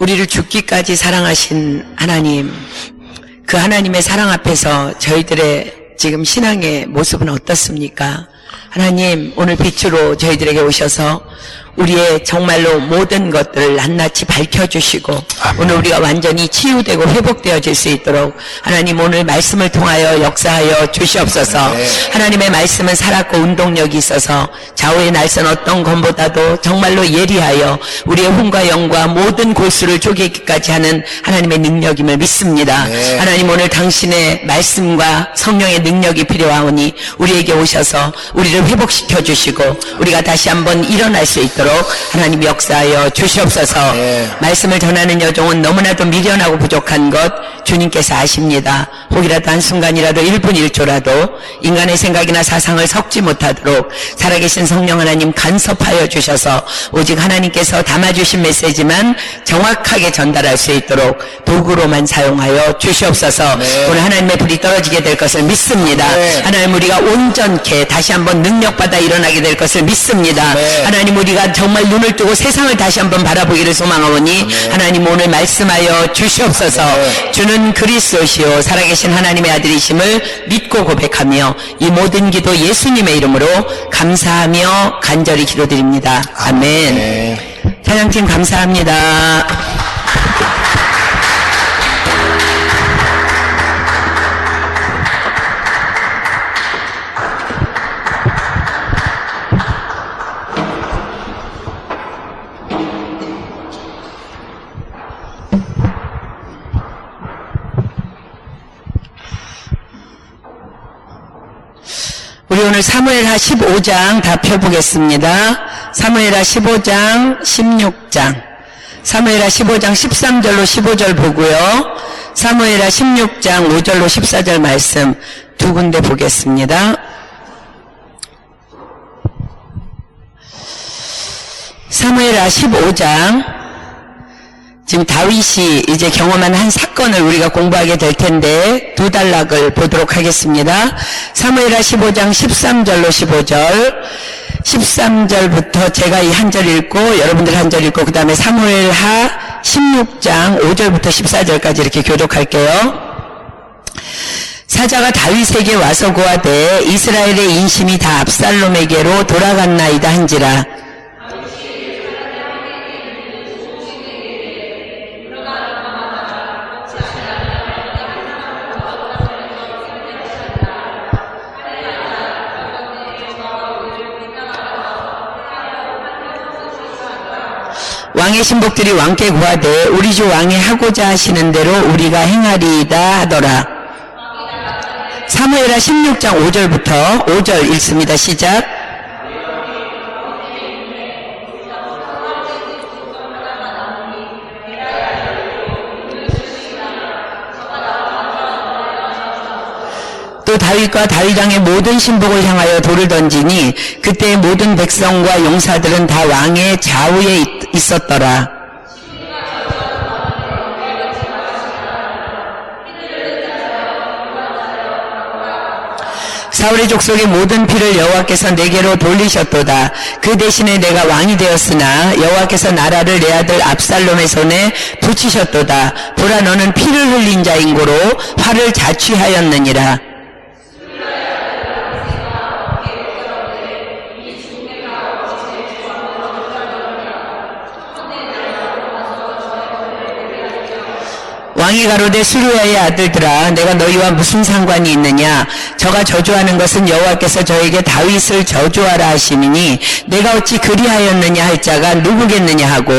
우리를 죽기까지 사랑하신 하나님, 그 하나님의 사랑 앞에서 저희들의 지금 신앙의 모습은 어떻습니까? 하나님, 오늘 빛으로 저희들에게 오셔서 우리의 정말로 모든 것들을 낱낱이 밝혀주시고 오늘 우리가 완전히 치유되고 회복되어질 수 있도록 하나님 오늘 말씀을 통하여 역사하여 주시옵소서. 하나님의 말씀은 살았고 운동력이 있어서 좌우의 날선 어떤 검보다도 정말로 예리하여 우리의 혼과 영과 모든 골수를 쪼개기까지 하는 하나님의 능력임을 믿습니다. 하나님 오늘 당신의 말씀과 성령의 능력이 필요하오니 우리에게 오셔서 우리를 회복시켜 주시고 우리가 다시 한번 일어날 수 있도록 하나님 역사하여 주시옵소서. 말씀을 전하는 여종은 너무나도 미련하고 부족한 것 주님께서 아십니다. 혹이라도 한순간이라도 1분 1초라도 인간의 생각이나 사상을 섞지 못하도록 살아계신 성령 하나님 간섭하여 주셔서 오직 하나님께서 담아주신 메시지만 정확하게 전달할 수 있도록 도구로만 사용하여 주시옵소서. 오늘 하나님의 불이 떨어지게 될 것을 믿습니다. 하나님 우리가 온전케 다시 한번 능력받아 일어나게 될 것을 믿습니다. 하나님 우리가 정말 눈을 뜨고 세상을 다시 한번 바라보기를 소망하오니 하나님 오늘 말씀하여 주시옵소서. 주는 그리스도시요 살아계신 하나님의 아들이심을 믿고 고백하며 이 모든 기도 예수님의 이름으로 감사하며 간절히 기도드립니다. 아멘. 찬양팀 감사합니다. 우리 오늘 사무엘하 15장 다 펴보겠습니다. 사무엘하 15장, 16장. 사무엘하 15장 13절로 15절 보고요. 사무엘하 16장 5절로 14절 말씀 두 군데 보겠습니다. 사무엘하 15장. 지금 다윗이 이제 경험한 한 사건을 우리가 공부하게 될 텐데 두 단락을 보도록 하겠습니다. 사무엘하 15장 13절로 15절 13절부터 제가 이 한 절 읽고 여러분들 한 절 읽고 그 다음에 사무엘하 16장 5절부터 14절까지 이렇게 교독할게요. 사자가 다윗에게 와서 고하되 이스라엘의 인심이 다 압살롬에게로 돌아갔나이다 한지라. 왕의 신복들이 왕께 구하되 우리 주 왕이 하고자 하시는 대로 우리가 행하리이다 하더라. 사무엘하 16장 5절부터 5절 읽습니다. 시작. 또 다윗과 다윗 왕의 모든 신복을 향하여 돌을 던지니 그때 모든 백성과 용사들은 다 왕의 좌우에 있었더라. 사울의 족속의 모든 피를 여호와께서 내게로 돌리셨도다. 그 대신에 내가 왕이 되었으나 여호와께서 나라를 내 아들 압살롬의 손에 붙이셨도다. 보라 너는 피를 흘린 자인 고로 화를 자취하였느니라. 왕이 가로되 수르야의 아들들아 내가 너희와 무슨 상관이 있느냐. 저가 저주하는 것은 여호와께서 저에게 다윗을 저주하라 하시니 내가 어찌 그리하였느냐 할 자가 누구겠느냐 하고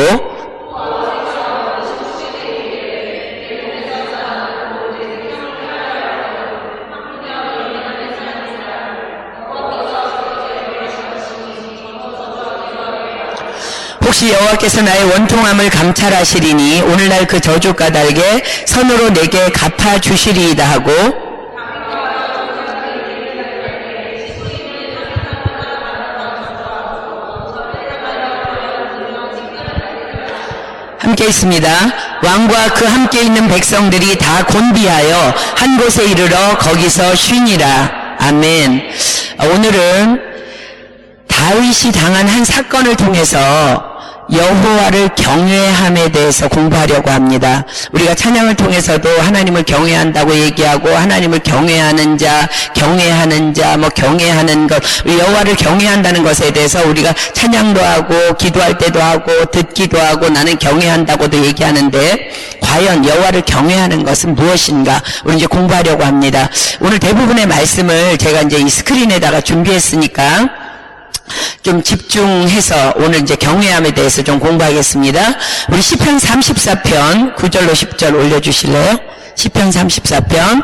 혹시 여호와께서 나의 원통함을 감찰하시리니 오늘날 그 저주 까닭에 선으로 내게 갚아주시리이다 하고 함께 있습니다. 왕과 그 함께 있는 백성들이 다 곤비하여 한 곳에 이르러 거기서 쉬니라. 아멘. 오늘은 다윗이 당한 한 사건을 통해서 여호와를 경외함에 대해서 공부하려고 합니다. 우리가 찬양을 통해서도 하나님을 경외한다고 얘기하고 하나님을 경외하는 자, 뭐 경외하는 것, 여호와를 경외한다는 것에 대해서 우리가 찬양도 하고 기도할 때도 하고 듣기도 하고 나는 경외한다고도 얘기하는데 과연 여호와를 경외하는 것은 무엇인가? 우리 이제 공부하려고 합니다. 오늘 대부분의 말씀을 제가 이제 이 스크린에다가 준비했으니까 좀 집중해서 오늘 이제 경외함에 대해서 좀 공부하겠습니다. 우리 시편 34편 9절로 10절 올려주실래요? 시편 34편.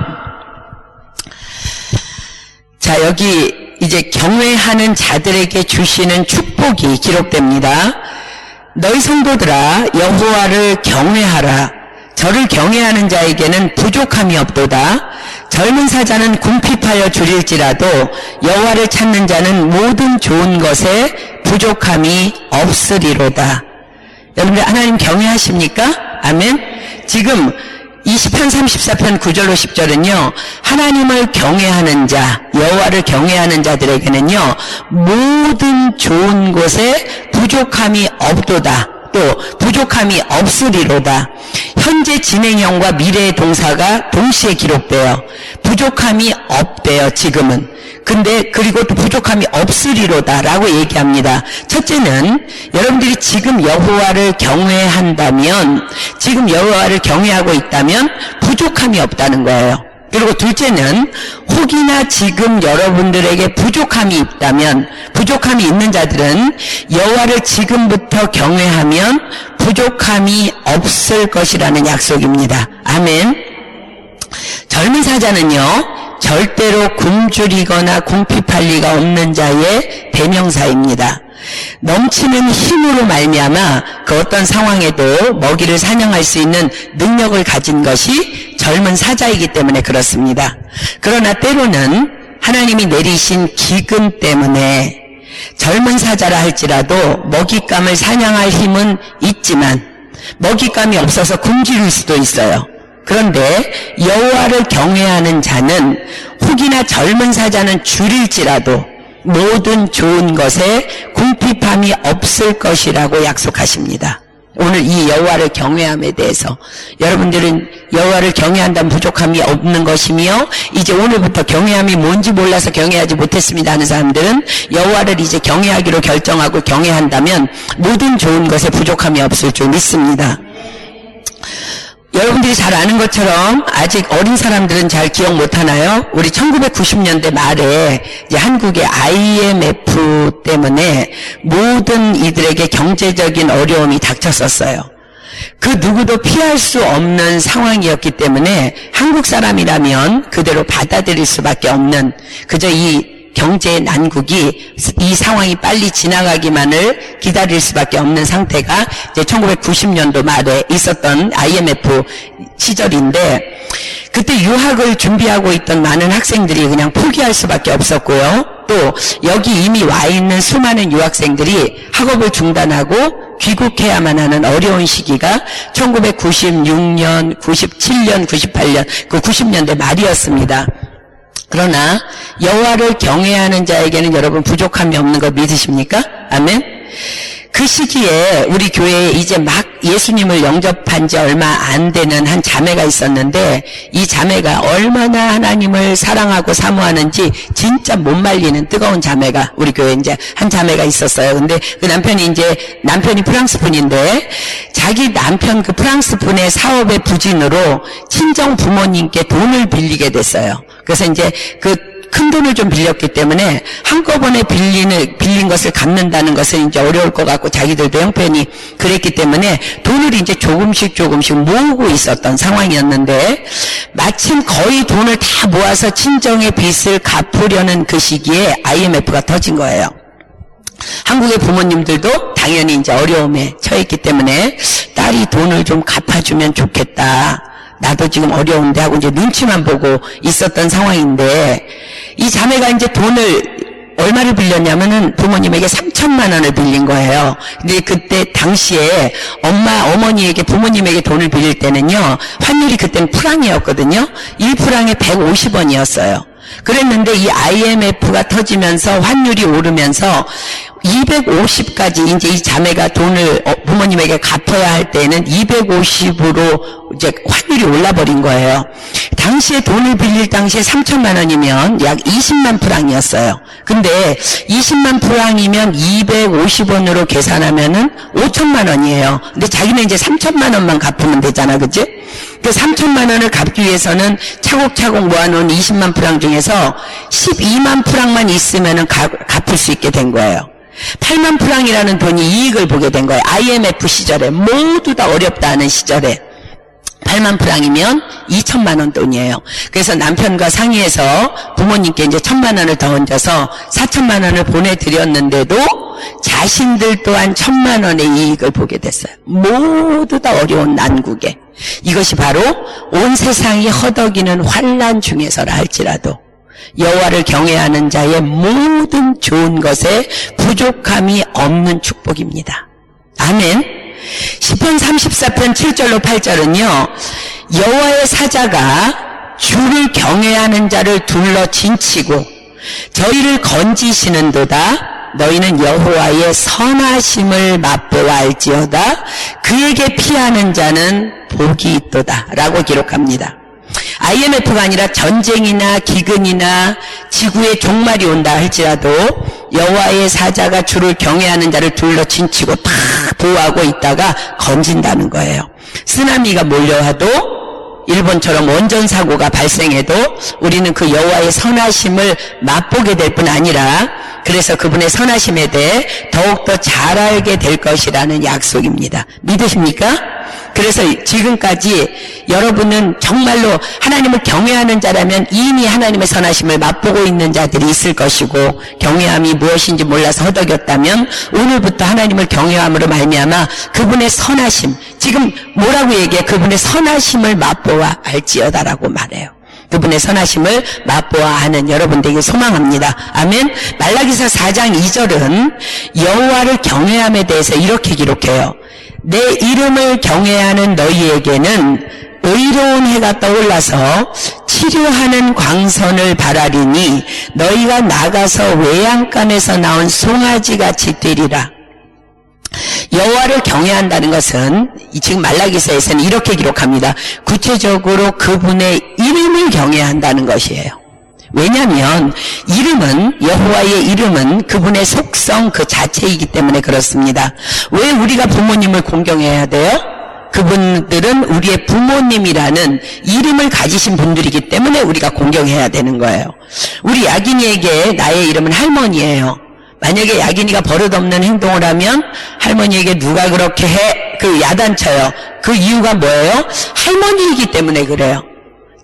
자, 여기 이제 경외하는 자들에게 주시는 축복이 기록됩니다. 너희 성도들아 여호와를 경외하라. 저를 경외하는 자에게는 부족함이 없도다. 젊은 사자는 궁핍하여 줄일지라도 여호와를 찾는 자는 모든 좋은 것에 부족함이 없으리로다. 여러분들 하나님 경외하십니까? 아멘. 지금 20편 34편 9절로 10절은요. 하나님을 경외하는 자, 여호와를 경외하는 자들에게는요. 모든 좋은 것에 부족함이 없도다. 또 부족함이 없으리로다. 현재 진행형과 미래의 동사가 동시에 기록돼요. 부족함이 없대요, 지금은. 근데 그리고 또 부족함이 없으리로다 라고 얘기합니다. 첫째는 여러분들이 지금 여호와를 경외한다면, 지금 여호와를 경외하고 있다면 부족함이 없다는 거예요. 그리고 둘째는 혹이나 지금 여러분들에게 부족함이 있다면, 부족함이 있는 자들은 여호와를 지금부터 경외하면 부족함이 없을 것이라는 약속입니다. 아멘. 젊은 사자는요, 절대로 굶주리거나 궁핍할 리가 없는 자의 대명사입니다. 넘치는 힘으로 말미암아 그 어떤 상황에도 먹이를 사냥할 수 있는 능력을 가진 것이 젊은 사자이기 때문에 그렇습니다. 그러나 때로는 하나님이 내리신 기근 때문에 젊은 사자라 할지라도 먹잇감을 사냥할 힘은 있지만 먹잇감이 없어서 굶주릴 수도 있어요. 그런데 여호와를 경외하는 자는 혹이나 젊은 사자는 줄일지라도 모든 좋은 것에 궁핍함이 없을 것이라고 약속하십니다. 오늘 이 여호와를 경외함에 대해서 여러분들은 여호와를 경외한다면 부족함이 없는 것이며 이제 오늘부터 경외함이 뭔지 몰라서 경외하지 못했습니다 하는 사람들은 여호와를 이제 경외하기로 결정하고 경외한다면 모든 좋은 것에 부족함이 없을 줄 믿습니다. 여러분들이 잘 아는 것처럼 아직 어린 사람들은 잘 기억 못하나요? 우리 1990년대 말에 이제 한국의 IMF 때문에 모든 이들에게 경제적인 어려움이 닥쳤었어요. 그 누구도 피할 수 없는 상황이었기 때문에 한국 사람이라면 그대로 받아들일 수밖에 없는, 그저 이 경제 난국이 이 상황이 빨리 지나가기만을 기다릴 수밖에 없는 상태가 이제 1990년도 말에 있었던 IMF 시절인데, 그때 유학을 준비하고 있던 많은 학생들이 그냥 포기할 수밖에 없었고요. 또 여기 이미 와 있는 수많은 유학생들이 학업을 중단하고 귀국해야만 하는 어려운 시기가 1996년, 97년, 98년 그 90년대 말이었습니다. 그러나 여호와를 경외하는 자에게는 여러분 부족함이 없는 거 믿으십니까? 아멘. 그 시기에 우리 교회에 이제 막 예수님을 영접한 지 얼마 안 되는 한 자매가 있었는데, 이 자매가 얼마나 하나님을 사랑하고 사모하는지 진짜 못 말리는 뜨거운 자매가 우리 교회에 이제 한 자매가 있었어요. 근데 그 남편이 프랑스 분인데 자기 남편 그 프랑스 분의 사업의 부진으로 친정 부모님께 돈을 빌리게 됐어요. 그래서 이제 그 큰 돈을 좀 빌렸기 때문에 한꺼번에 빌린 것을 갚는다는 것은 이제 어려울 것 같고 자기들도 형편이 그랬기 때문에 돈을 이제 조금씩 모으고 있었던 상황이었는데, 마침 거의 돈을 다 모아서 친정의 빚을 갚으려는 그 시기에 IMF가 터진 거예요. 한국의 부모님들도 당연히 이제 어려움에 처했기 때문에 딸이 돈을 좀 갚아주면 좋겠다, 나도 지금 어려운데 하고 이제 눈치만 보고 있었던 상황인데, 이 자매가 이제 돈을 얼마를 빌렸냐면은 부모님에게 3천만 원을 빌린 거예요. 근데 그때 당시에 어머니에게 부모님에게 돈을 빌릴 때는요, 환율이 그때는 프랑이었거든요. 1프랑에 150원이었어요. 그랬는데 이 IMF가 터지면서 환율이 오르면서 250까지 이제 이 자매가 돈을 부모님에게 갚아야 할 때는 250으로 이제 환율이 올라버린 거예요. 당시에 돈을 빌릴 당시에 3천만 원이면 약 20만 프랑이었어요. 근데 20만 프랑이면 250원으로 계산하면은 5천만 원이에요. 근데 자기는 이제 3천만 원만 갚으면 되잖아, 그치? 그 3천만 원을 갚기 위해서는 차곡차곡 모아놓은 20만 프랑 중에서 12만 프랑만 있으면은 갚을 수 있게 된 거예요. 8만 프랑이라는 돈이 이익을 보게 된 거예요. IMF 시절에 모두 다 어렵다 하는 시절에 8만 프랑이면 2천만 원 돈이에요. 그래서 남편과 상의해서 부모님께 이제 1,000만 원을 더 얹어서 4천만 원을 보내드렸는데도 자신들 또한 1,000만 원의 이익을 보게 됐어요. 모두 다 어려운 난국에. 이것이 바로 온 세상이 허덕이는 환난 중에서라 할지라도 여호와를 경외하는 자의 모든 좋은 것에 부족함이 없는 축복입니다. 아멘. 시편 34편 7절로 8절은요. 여호와의 사자가 주를 경외하는 자를 둘러 진치고 저희를 건지시는도다. 너희는 여호와의 선하심을 맛보아 알지어다. 그에게 피하는 자는 복이 있도다 라고 기록합니다. IMF가 아니라 전쟁이나 기근이나 지구에 종말이 온다 할지라도 여호와의 사자가 주를 경외하는 자를 둘러 진치고 다 보호하고 있다가 건진다는 거예요. 쓰나미가 몰려와도 일본처럼 원전 사고가 발생해도 우리는 그 여호와의 선하심을 맛보게 될 뿐 아니라 그래서 그분의 선하심에 대해 더욱더 잘 알게 될 것이라는 약속입니다. 믿으십니까? 그래서 지금까지 여러분은 정말로 하나님을 경외하는 자라면 이미 하나님의 선하심을 맛보고 있는 자들이 있을 것이고 경외함이 무엇인지 몰라서 허덕였다면 오늘부터 하나님을 경외함으로 말미암아 그분의 선하심, 지금 뭐라고 얘기해? 그분의 선하심을 맛보아 알지어다라고 말해요. 그분의 선하심을 맛보아 아는 여러분 되길 소망합니다. 아멘. 말라기서 4장 2절은 여호와를 경외함에 대해서 이렇게 기록해요. 내 이름을 경외하는 너희에게는 의로운 해가 떠올라서 치료하는 광선을 바라리니 너희가 나가서 외양간에서 나온 송아지같이 되리라. 여호와를 경외한다는 것은 지금 말라기서에서는 이렇게 기록합니다. 구체적으로 그분의 이름을 경외한다는 것이에요. 왜냐하면 이름은 여호와의 이름은 그분의 속성 그 자체이기 때문에 그렇습니다. 왜 우리가 부모님을 공경해야 돼요? 그분들은 우리의 부모님이라는 이름을 가지신 분들이기 때문에 우리가 공경해야 되는 거예요. 우리 야긴이에게 나의 이름은 할머니예요. 만약에 야긴이가 버릇없는 행동을 하면 할머니에게 누가 그렇게 해? 그 야단쳐요. 그 이유가 뭐예요? 할머니이기 때문에 그래요.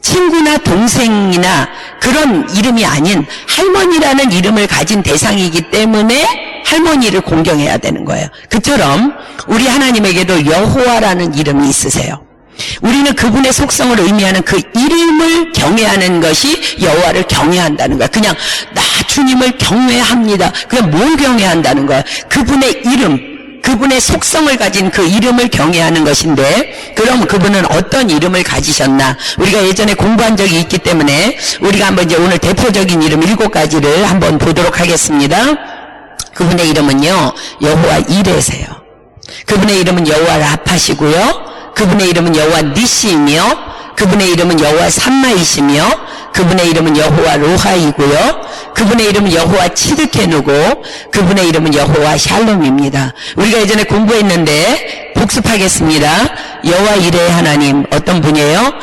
친구나 동생이나 그런 이름이 아닌 할머니라는 이름을 가진 대상이기 때문에 할머니를 공경해야 되는 거예요. 그처럼 우리 하나님에게도 여호와라는 이름이 있으세요. 우리는 그분의 속성을 의미하는 그 이름을 경외하는 것이 여호와를 경외한다는 거야. 그냥 나 주님을 경외합니다. 그냥 뭘 경외한다는 거야? 그분의 이름, 그분의 속성을 가진 그 이름을 경외하는 것인데 그럼 그분은 어떤 이름을 가지셨나? 우리가 예전에 공부한 적이 있기 때문에 우리가 한번 이제 오늘 대표적인 이름 7가지를 한번 보도록 하겠습니다. 그분의 이름은요 여호와 이레세요. 그분의 이름은 여호와 라파시고요. 그분의 이름은 여호와 니시이며 그분의 이름은 여호와 삼마이시며 그분의 이름은 여호와 로하이고요. 그분의 이름은 여호와 치드케누고 그분의 이름은 여호와 샬롬입니다. 우리가 예전에 공부했는데 복습하겠습니다. 여호와 이레의 하나님 어떤 분이에요?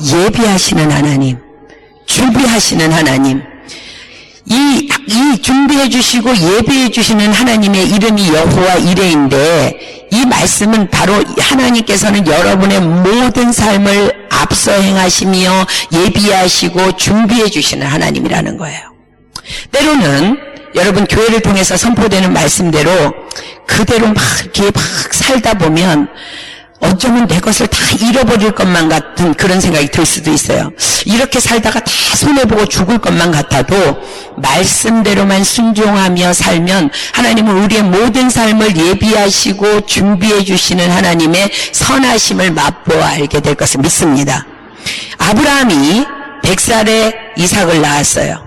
예비하시는 하나님, 준비하시는 하나님. 이 준비해 주시고 예비해 주시는 하나님의 이름이 여호와 이레인데 이 말씀은 바로 하나님께서는 여러분의 모든 삶을 앞서 행하시며 예비하시고 준비해 주시는 하나님이라는 거예요. 때로는 여러분 교회를 통해서 선포되는 말씀대로 그대로 막 이렇게 막 살다 보면 어쩌면 내 것을 다 잃어버릴 것만 같은 그런 생각이 들 수도 있어요. 이렇게 살다가 다 손해보고 죽을 것만 같아도 말씀대로만 순종하며 살면 하나님은 우리의 모든 삶을 예비하시고 준비해 주시는 하나님의 선하심을 맛보아 알게 될 것을 믿습니다. 아브라함이 100살에 이삭을 낳았어요.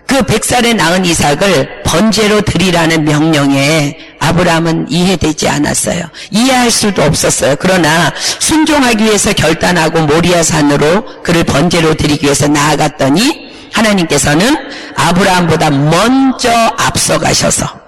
그 100살에 낳은 이삭을 번제로 드리라는 명령에 아브라함은 이해되지 않았어요. 이해할 수도 없었어요. 그러나 순종하기 위해서 결단하고 모리아 산으로 그를 번제로 드리기 위해서 나아갔더니 하나님께서는 아브라함보다 먼저 앞서가셔서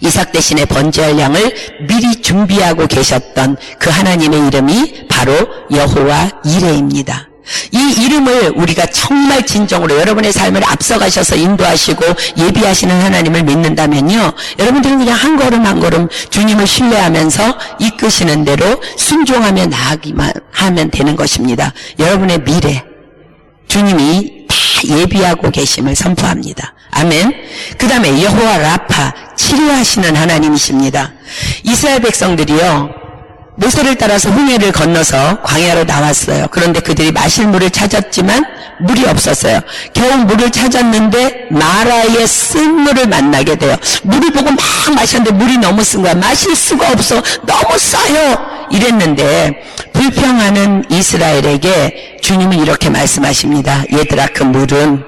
이삭 대신에 번제할 양을 미리 준비하고 계셨던 그 하나님의 이름이 바로 여호와 이레입니다. 이 이름을 우리가 정말 진정으로 여러분의 삶을 앞서가셔서 인도하시고 예비하시는 하나님을 믿는다면요, 여러분들은 그냥 한 걸음 한 걸음 주님을 신뢰하면서 이끄시는 대로 순종하며 나아가기만 하면 되는 것입니다. 여러분의 미래 주님이 다 예비하고 계심을 선포합니다. 아멘. 그 다음에 여호와 라파, 치료하시는 하나님이십니다. 이스라엘 백성들이요, 모세를 따라서 홍해를 건너서 광야로 나왔어요. 그런데 그들이 마실 물을 찾았지만 물이 없었어요. 겨우 물을 찾았는데 마라의 쓴 물을 만나게 돼요. 물을 보고 막 마셨는데 물이 너무 쓴 거야. 마실 수가 없어. 너무 싸요. 이랬는데 불평하는 이스라엘에게 주님은 이렇게 말씀하십니다. 얘들아, 그 물은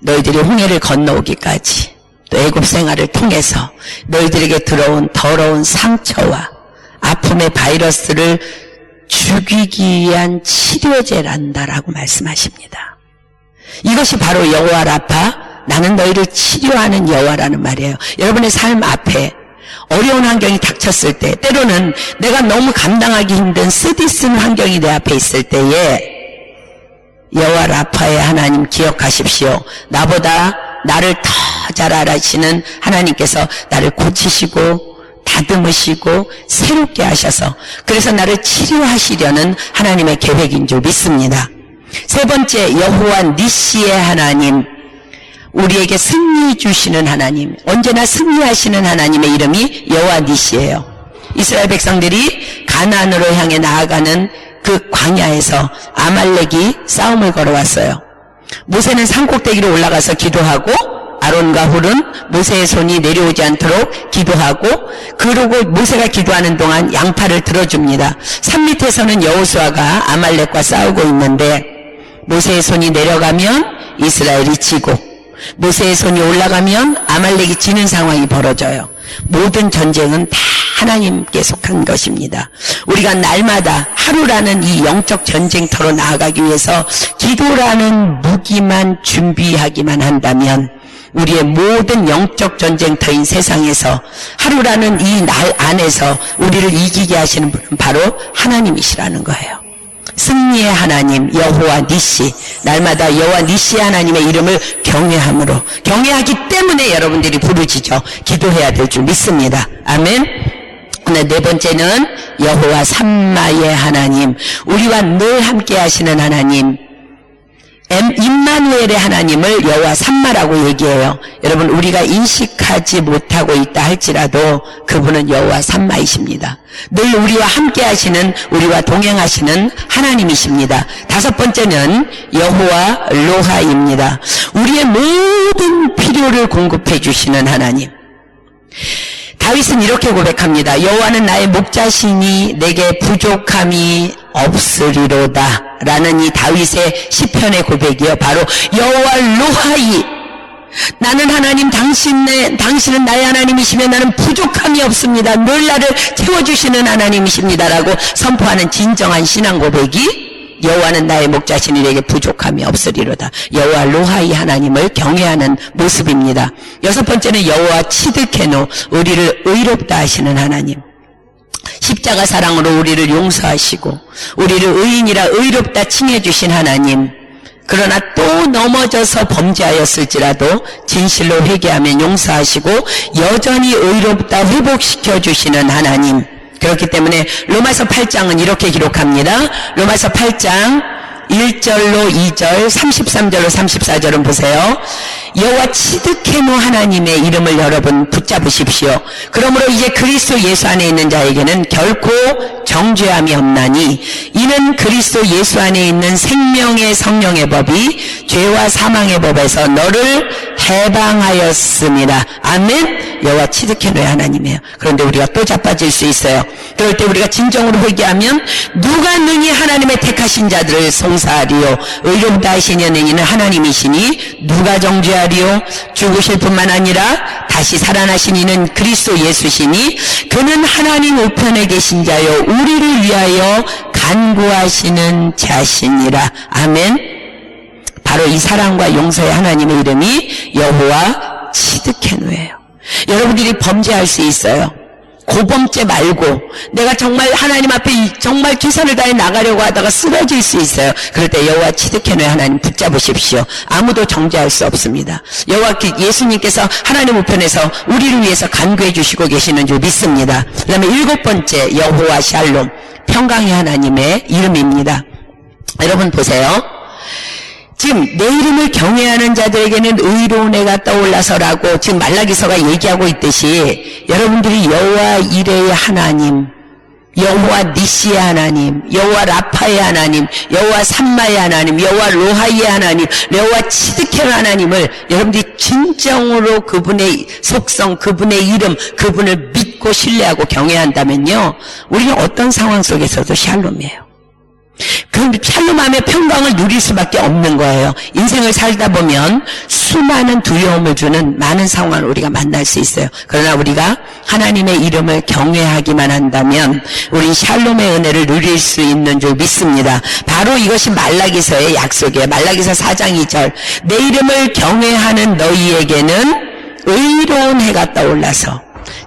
너희들이 홍해를 건너오기까지 또 애굽 생활을 통해서 너희들에게 들어온 더러운 상처와 아픔의 바이러스를 죽이기 위한 치료제란다라고 말씀하십니다. 이것이 바로 여호와 라파, 나는 너희를 치료하는 여호와라는 말이에요. 여러분의 삶 앞에 어려운 환경이 닥쳤을 때, 때로는 내가 너무 감당하기 힘든 쓰디쓴 환경이 내 앞에 있을 때에 여호와 라파의 하나님 기억하십시오. 나보다 나를 더 잘 알아시는 하나님께서 나를 고치시고 다듬으시고 새롭게 하셔서 그래서 나를 치료하시려는 하나님의 계획인 줄 믿습니다. 세 번째, 여호와 니시의 하나님, 우리에게 승리 주시는 하나님, 언제나 승리하시는 하나님의 이름이 여호와 니시예요. 이스라엘 백성들이 가나안으로 향해 나아가는 그 광야에서 아말렉이 싸움을 걸어왔어요. 모세는 산꼭대기로 올라가서 기도하고 아론과 훌은 모세의 손이 내려오지 않도록 기도하고, 그러고 모세가 기도하는 동안 양팔을 들어줍니다. 산 밑에서는 여호수아가 아말렉과 싸우고 있는데 모세의 손이 내려가면 이스라엘이 지고 모세의 손이 올라가면 아말렉이 지는 상황이 벌어져요. 모든 전쟁은 다 하나님께 속한 것입니다. 우리가 날마다 하루라는 이 영적 전쟁터로 나아가기 위해서 기도라는 무기만 준비하기만 한다면 우리의 모든 영적 전쟁터인 세상에서 하루라는 이 날 안에서 우리를 이기게 하시는 분은 바로 하나님이시라는 거예요. 승리의 하나님 여호와 니시, 날마다 여호와 니시 하나님의 이름을 경외함으로, 경외하기 때문에 여러분들이 부르짖어 기도해야 될 줄 믿습니다. 아멘. 네 번째는 여호와 삼마의 하나님, 우리와 늘 함께 하시는 하나님, 임마누엘의 하나님을 여호와 삼마라고 얘기해요. 여러분, 우리가 인식하지 못하고 있다 할지라도 그분은 여호와 삼마이십니다. 늘 우리와 함께 하시는, 우리와 동행하시는 하나님이십니다. 다섯 번째는 여호와 로하입니다. 우리의 모든 필요를 공급해 주시는 하나님. 다윗은 이렇게 고백합니다. 여호와는 나의 목자시니 내게 부족함이 없으리로다 라는 이 다윗의 시편의 고백이요, 바로 여호와 로하이, 나는 하나님, 당신은 나의 하나님이시며 나는 부족함이 없습니다, 늘 나를 채워주시는 하나님이십니다라고 선포하는 진정한 신앙 고백이 여호와는 나의 목자시니 내게 부족함이 없으리로다, 여호와 로하이 하나님을 경외하는 모습입니다. 여섯 번째는 여호와 치드케노, 우리를 의롭다 하시는 하나님. 십자가 사랑으로 우리를 용서하시고 우리를 의인이라 의롭다 칭해주신 하나님. 그러나 또 넘어져서 범죄하였을지라도 진실로 회개하면 용서하시고 여전히 의롭다 회복시켜주시는 하나님. 그렇기 때문에 로마서 8장은 이렇게 기록합니다. 로마서 8장 1절로 2절, 33절로 34절은 보세요. 여호와 치드케노 하나님의 이름을 여러분 붙잡으십시오. 그러므로 이제 그리스도 예수 안에 있는 자에게는 결코 정죄함이 없나니 이는 그리스도 예수 안에 있는 생명의 성령의 법이 죄와 사망의 법에서 너를 해방하였습니다. 아멘. 여호와 치드케노의 하나님이에요. 그런데 우리가 또 자빠질 수 있어요. 그럴 때 우리가 진정으로 회개하면 누가 능히 하나님의 택하신 자들을 송사하리요 의롭다 하시냐는 이는 하나님이시니 누가 정죄하리요 죽으실 뿐만 아니라 다시 살아나신 이는 그리스도 예수시니 그는 하나님 우편에 계신 자요 우리를 위하여 간구하시는 자시니라. 아멘. 바로 이 사랑과 용서의 하나님의 이름이 여호와 치드케노예요. 여러분들이 범죄할 수 있어요. 고범죄 말고 내가 정말 하나님 앞에 정말 최선을 다해 나가려고 하다가 쓰러질 수 있어요. 그럴 때 여호와 치드케노의 하나님 붙잡으십시오. 아무도 정죄할 수 없습니다. 여호와 예수님께서 하나님 우편에서 우리를 위해서 간구해 주시고 계시는 줄 믿습니다. 그 다음에 7번째 여호와 샬롬 평강의 하나님의 이름입니다. 여러분 보세요. 지금 내 이름을 경외하는 자들에게는 의로운 해가 떠올라서라고 지금 말라기서가 얘기하고 있듯이 여러분들이 여호와 이레의 하나님, 여호와 니시의 하나님, 여호와 라파의 하나님, 여호와 삼마의 하나님, 여호와 로하이의 하나님, 여호와 치드케노 하나님을 여러분들이 진정으로 그분의 속성, 그분의 이름, 그분을 믿고 신뢰하고 경외한다면요 우리는 어떤 상황 속에서도 샬롬이에요. 그럼 샬롬함의 평강을 누릴 수밖에 없는 거예요. 인생을 살다 보면 수많은 두려움을 주는 많은 상황을 우리가 만날 수 있어요. 그러나 우리가 하나님의 이름을 경외하기만 한다면 우린 샬롬의 은혜를 누릴 수 있는 줄 믿습니다. 바로 이것이 말라기서의 약속이에요. 말라기서 4장 2절 내 이름을 경외하는 너희에게는 의로운 해가 떠올라서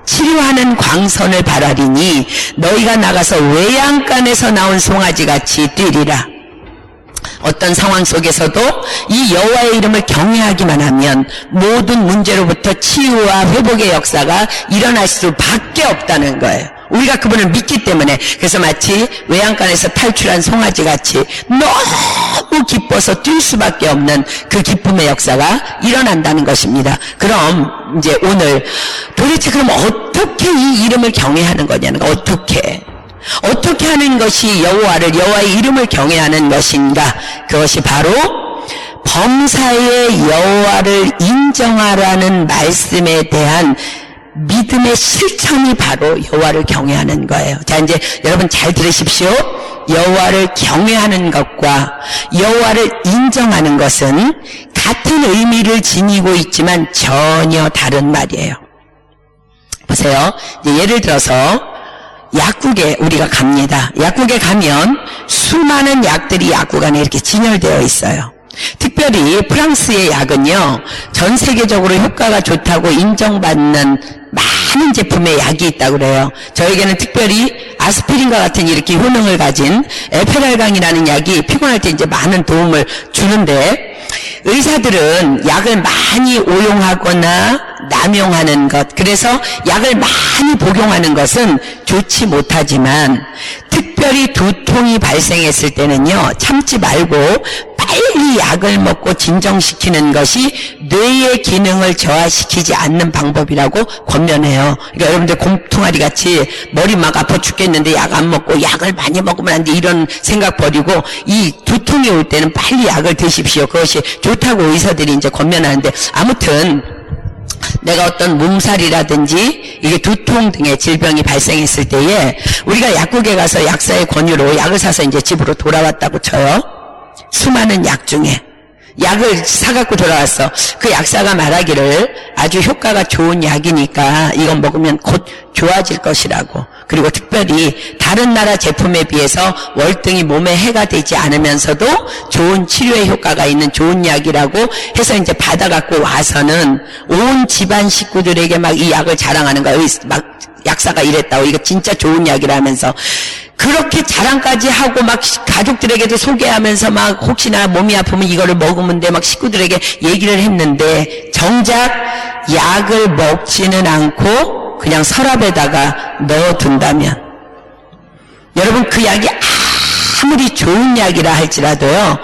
치료하는 광선을 바라리니 너희가 나가서 외양간에서 나온 송아지같이 뛰리라. 어떤 상황 속에서도 이 여호와의 이름을 경외하기만 하면 모든 문제로부터 치유와 회복의 역사가 일어날 수밖에 없다는 거예요. 우리가 그분을 믿기 때문에. 그래서 마치 외양간에서 탈출한 송아지같이 너무 기뻐서 뛸 수밖에 없는 그 기쁨의 역사가 일어난다는 것입니다. 그럼 이제 오늘 도대체 그럼 어떻게 이 이름을 경외하는 거냐는 거. 어떻게 하는 것이 여호와의 이름을 경외하는 것인가? 그것이 바로 범사의 여호와를 인정하라는 말씀에 대한 믿음의 실천이 바로 여호와를 경외하는 거예요. 자, 이제 여러분 잘 들으십시오. 여호와를 경외하는 것과 여호와를 인정하는 것은 같은 의미를 지니고 있지만 전혀 다른 말이에요. 보세요. 이제 예를 들어서 약국에 우리가 갑니다. 약국에 가면 수많은 약들이 약국 안에 이렇게 진열되어 있어요. 특별히 프랑스의 약은요, 전 세계적으로 효과가 좋다고 인정받는 많은 제품의 약이 있다고 그래요. 저에게는 특별히 아스피린과 같은 이렇게 효능을 가진 에페랄강이라는 약이 피곤할 때 이제 많은 도움을 주는데, 의사들은 약을 많이 오용하거나 남용하는 것, 그래서 약을 많이 복용하는 것은 좋지 못하지만 특별히 두통이 발생했을 때는요, 참지 말고 빨리 약을 먹고 진정시키는 것이 뇌의 기능을 저하시키지 않는 방법이라고 권면해요. 그러니까 여러분들 공통아리 같이 머리 막 아파 죽겠는데 약 안 먹고 약을 많이 먹으면 안 돼, 이런 생각 버리고 이 두통이 올 때는 빨리 약을 드십시오. 그것이 좋다고 의사들이 이제 권면하는데, 아무튼 내가 어떤 몸살이라든지 이게 두통 등의 질병이 발생했을 때에 우리가 약국에 가서 약사의 권유로 약을 사서 이제 집으로 돌아왔다고 쳐요. 수많은 약 중에 약을 사갖고 돌아왔어. 그 약사가 말하기를 아주 효과가 좋은 약이니까 이건 먹으면 곧 좋아질 것이라고, 그리고 특별히 다른 나라 제품에 비해서 월등히 몸에 해가 되지 않으면서도 좋은 치료의 효과가 있는 좋은 약이라고 해서 이제 받아갖고 와서는 온 집안 식구들에게 막 이 약을 자랑하는 거야. 막 약사가 이랬다고, 이거 진짜 좋은 약이라면서 그렇게 자랑까지 하고 막 가족들에게도 소개하면서 막 혹시나 몸이 아프면 이거를 먹으면 돼 막 식구들에게 얘기를 했는데, 정작 약을 먹지는 않고 그냥 서랍에다가 넣어둔다면, 여러분 그 약이 아무리 좋은 약이라 할지라도요,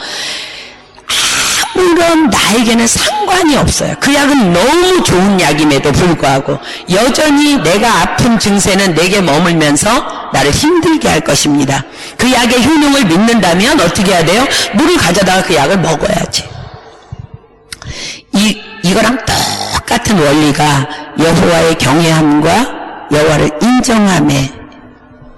아무런 나에게는 상관이 없어요. 그 약은 너무 좋은 약임에도 불구하고 여전히 내가 아픈 증세는 내게 머물면서 나를 힘들게 할 것입니다. 그 약의 효능을 믿는다면 어떻게 해야 돼요? 물을 가져다가 그 약을 먹어야지. 이거랑 똑같은 원리가 여호와의 경외함과 여호와를 인정함의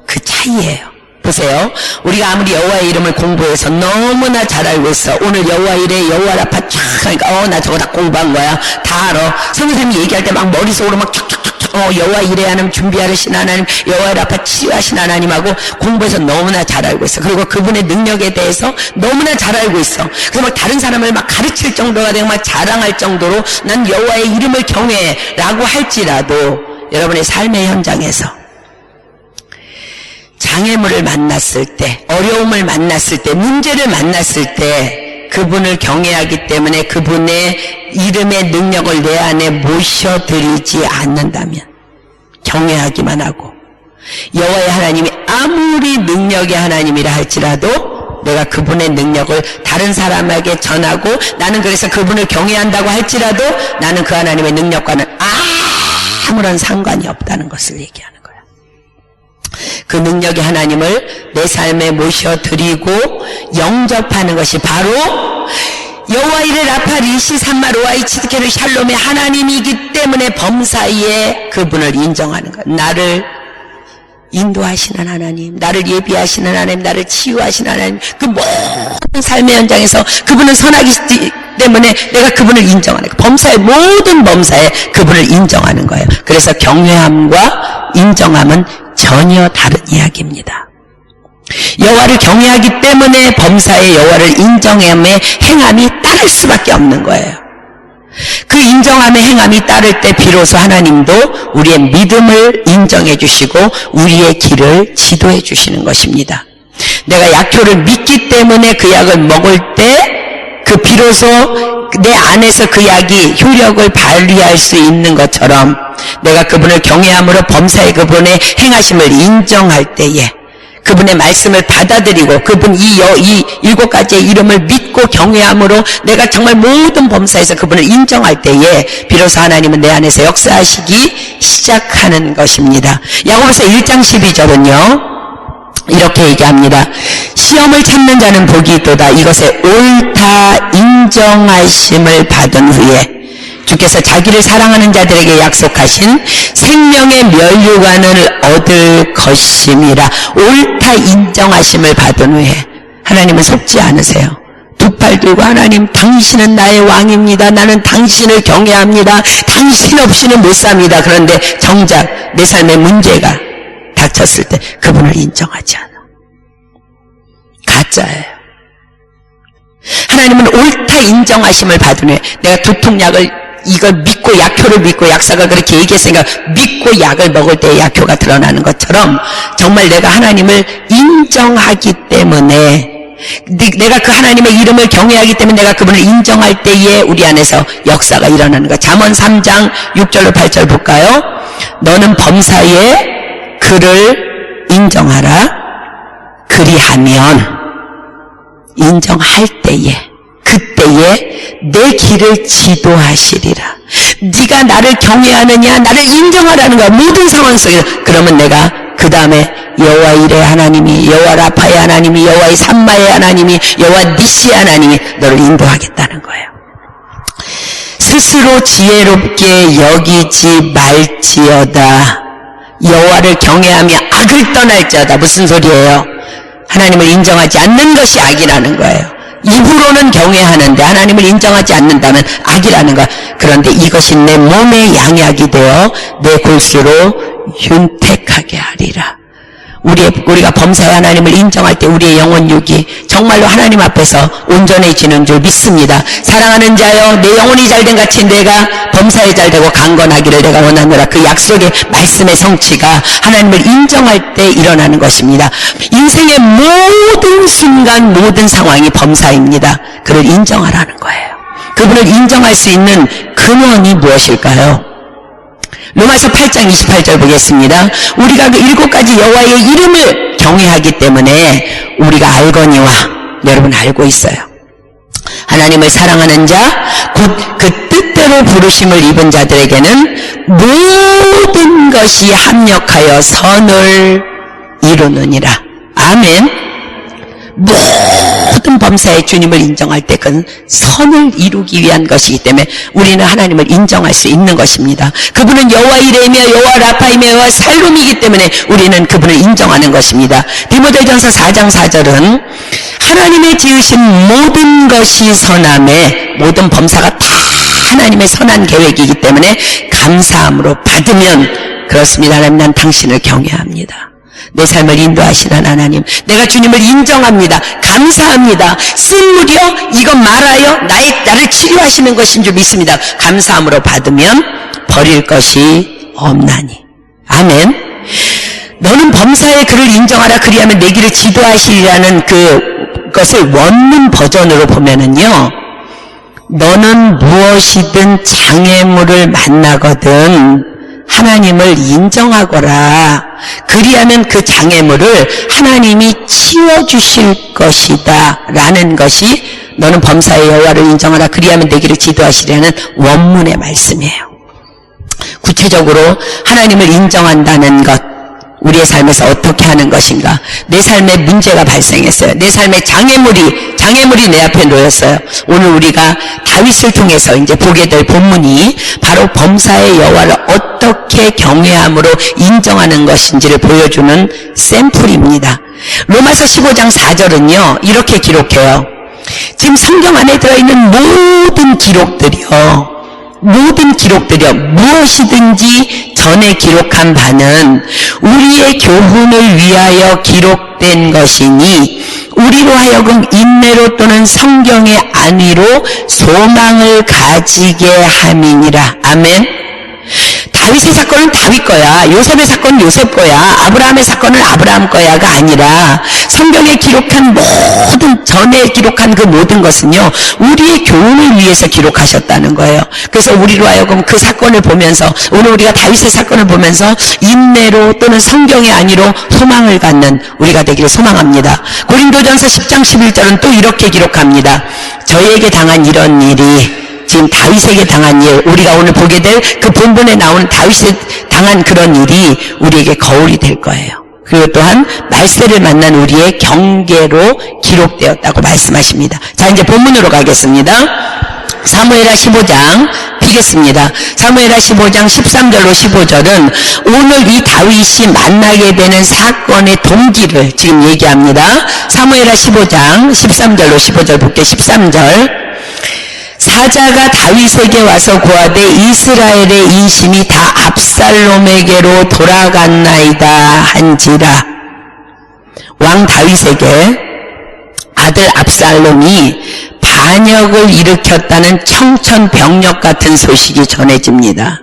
그 차이예요. 보세요. 우리가 아무리 여호와의 이름을 공부해서 너무나 잘 알고 있어. 오늘 여호와 이래, 여호와 라파 쫙 하니까 나 저거 다 공부한 거야. 다 알아. 선생님이 얘기할 때 막 머릿속으로 막 툭툭툭툭 여호와 이래 하나님 준비하신 하나님, 여호와 라파 치유하신 하나님하고 공부해서 너무나 잘 알고 있어. 그리고 그분의 능력에 대해서 너무나 잘 알고 있어. 그래서 막 다른 사람을 막 가르칠 정도가 되고 막 자랑할 정도로 난 여호와의 이름을 경외해 라고 할지라도 여러분의 삶의 현장에서 장애물을 만났을 때, 어려움을 만났을 때, 문제를 만났을 때 그분을 경외하기 때문에 그분의 이름의 능력을 내 안에 모셔드리지 않는다면 경외하기만 하고 여호와의 하나님이 아무리 능력의 하나님이라 할지라도 내가 그분의 능력을 다른 사람에게 전하고 나는 그래서 그분을 경외한다고 할지라도 나는 그 하나님의 능력과는 아무런 상관이 없다는 것을 얘기하는 거예요. 그 능력의 하나님을 내 삶에 모셔드리고 영접하는 것이 바로 여호와 이레 라파 리시 삼마 로아이 치드케르 샬롬의 하나님이기 때문에 범사이에 그분을 인정하는 거예요. 나를 인도하시는 하나님, 나를 예비하시는 하나님, 나를 치유하시는 하나님, 그 모든 삶의 현장에서 그분은 선하기 때문에 내가 그분을 인정하는 거예요. 범사의 모든 범사에 그분을 인정하는 거예요. 그래서 경외함과 인정함은 전혀 다른 이야기입니다. 여호와를 경외하기 때문에 범사의 여호와를 인정함의 행함이 따를 수밖에 없는 거예요. 그 인정함의 행함이 따를 때 비로소 하나님도 우리의 믿음을 인정해 주시고 우리의 길을 지도해 주시는 것입니다. 내가 약효를 믿기 때문에 그 약을 먹을 때 그 비로소 내 안에서 그 약이 효력을 발휘할 수 있는 것처럼 내가 그분을 경외함으로 범사의 그분의 행하심을 인정할 때에 그분의 말씀을 받아들이고 그분 이 7가지의 이름을 믿고 경외함으로 내가 정말 모든 범사에서 그분을 인정할 때에 비로소 하나님은 내 안에서 역사하시기 시작하는 것입니다. 야고보서 1장 12절은요 이렇게 얘기합니다. 시험을 참는 자는 복이 있도다. 이것에 옳다 인정하심을 받은 후에 주께서 자기를 사랑하는 자들에게 약속하신 생명의 면류관을 얻을 것임이라. 옳다 인정하심을 받은 후에 하나님은 속지 않으세요. 두 팔 들고 하나님 당신은 나의 왕입니다. 나는 당신을 경외합니다. 당신 없이는 못 삽니다. 그런데 정작 내 삶에 문제가 닥쳤을 때 그분을 인정하지 않아. 가짜예요. 하나님은 옳다 인정하심을 받은 후에 내가 두통약을 이걸 믿고 약효를 믿고 약사가 그렇게 얘기했으니까 믿고 약을 먹을 때 약효가 드러나는 것처럼 정말 내가 하나님을 인정하기 때문에 내가 그 하나님의 이름을 경외하기 때문에 내가 그분을 인정할 때에 우리 안에서 역사가 일어나는 거야. 잠언 3장 6절로 8절 볼까요? 너는 범사에 그를 인정하라. 그리하면 인정할 때에 그때에 내 길을 지도하시리라. 네가 나를 경외하느냐 나를 인정하라는 거야. 모든 상황 속에서. 그러면 내가 그 다음에 여호와 이레 하나님이 여호와 라파의 하나님이 여호와의 삼마의 하나님이 여호와 니시의 하나님이 너를 인도하겠다는 거예요. 스스로 지혜롭게 여기지 말지어다. 여호와를 경외하며 악을 떠날지어다. 무슨 소리예요? 하나님을 인정하지 않는 것이 악이라는 거예요. 입으로는 경외하는데 하나님을 인정하지 않는다면 악이라는 거야. 그런데 이것이 내 몸의 양약이 되어 내 골수로 윤택하게 하리라. 우리가 범사의 하나님을 인정할 때 우리의 영혼육이 정말로 하나님 앞에서 온전해지는 줄 믿습니다. 사랑하는 자여 내 영혼이 잘된 같이 내가 범사에 잘되고 강건하기를 내가 원하노라. 그 약속의 말씀의 성취가 하나님을 인정할 때 일어나는 것입니다. 인생의 모든 순간 모든 상황이 범사입니다. 그를 인정하라는 거예요. 그분을 인정할 수 있는 근원이 무엇일까요? 로마서 8장 28절 보겠습니다. 우리가 그 7가지 여호와의 이름을 경외하기 때문에 우리가 알거니와 여러분 알고 있어요. 하나님을 사랑하는 자 곧 그 뜻대로 부르심을 입은 자들에게는 모든 것이 합력하여 선을 이루느니라. 아멘. 모든 범사에 주님을 인정할 때 그건 선을 이루기 위한 것이기 때문에 우리는 하나님을 인정할 수 있는 것입니다. 그분은 여호와 이레이며 여호와 라파이며 여호와 살롬이기 때문에 우리는 그분을 인정하는 것입니다. 디모데전서 4장 4절은 하나님의 지으신 모든 것이 선함에 모든 범사가 다 하나님의 선한 계획이기 때문에 감사함으로 받으면 그렇습니다. 하나님, 난 당신을 경외합니다. 내 삶을 인도하시는 하나님, 내가 주님을 인정합니다. 감사합니다. 쓴물이요 이것 말하여 나를 치료하시는 것인 줄 믿습니다. 감사함으로 받으면 버릴 것이 없나니. 아멘. 너는 범사의 그를 인정하라 그리하면 내 길을 지도하시리라는 그것을 원문 버전으로 보면은요, 너는 무엇이든 장애물을 만나거든 하나님을 인정하거라. 그리하면 그 장애물을 하나님이 치워주실 것이다 라는 것이 너는 범사의 여호와를 인정하라 그리하면 내 길을 지도하시려는 원문의 말씀이에요. 구체적으로 하나님을 인정한다는 것, 우리의 삶에서 어떻게 하는 것인가. 내 삶에 문제가 발생했어요. 내 삶에 장애물이 내 앞에 놓였어요. 오늘 우리가 다윗을 통해서 이제 보게 될 본문이 바로 범사의 여호와를 어떻게 경외함으로 인정하는 것인지를 보여주는 샘플입니다. 로마서 15장 4절은요 이렇게 기록해요. 지금 성경 안에 들어있는 모든 기록들이요 무엇이든지 전에 기록한 바는 우리의 교훈을 위하여 기록된 것이니 우리로 하여금 인내로 또는 성경의 안위로 소망을 가지게 함이니라. 아멘. 다윗의 사건은 다윗 거야. 요셉의 사건은 요셉 거야. 아브라함의 사건은 아브라함 거야가 아니라 성경에 기록한 전에 기록한 그 모든 것은요 우리의 교훈을 위해서 기록하셨다는 거예요. 그래서 우리로 하여금 그 사건을 보면서, 오늘 우리가 다윗의 사건을 보면서 인내로 또는 성경의 안위로 소망을 갖는 우리가 되기를 소망합니다. 고린도전서 10장 11절은 또 이렇게 기록합니다. 저에게 당한 이런 일이, 지금 다윗에게 당한 일, 우리가 오늘 보게 될 그 본문에 나오는 다윗에 당한 그런 일이 우리에게 거울이 될 거예요. 그리고 또한 말세를 만난 우리의 경계로 기록되었다고 말씀하십니다. 자, 이제 본문으로 가겠습니다. 사무엘하 15장 피겠습니다. 사무엘하 15장 13절로 15절은 오늘 이 다윗이 만나게 되는 사건의 동기를 지금 얘기합니다. 사무엘하 15장 13절로 15절 볼게요. 13절. 사자가 다윗에게 와서 고하되 이스라엘의 인심이 다 압살롬에게로 돌아갔나이다 한지라. 왕 다윗에게 아들 압살롬이 반역을 일으켰다는 청천벽력 같은 소식이 전해집니다.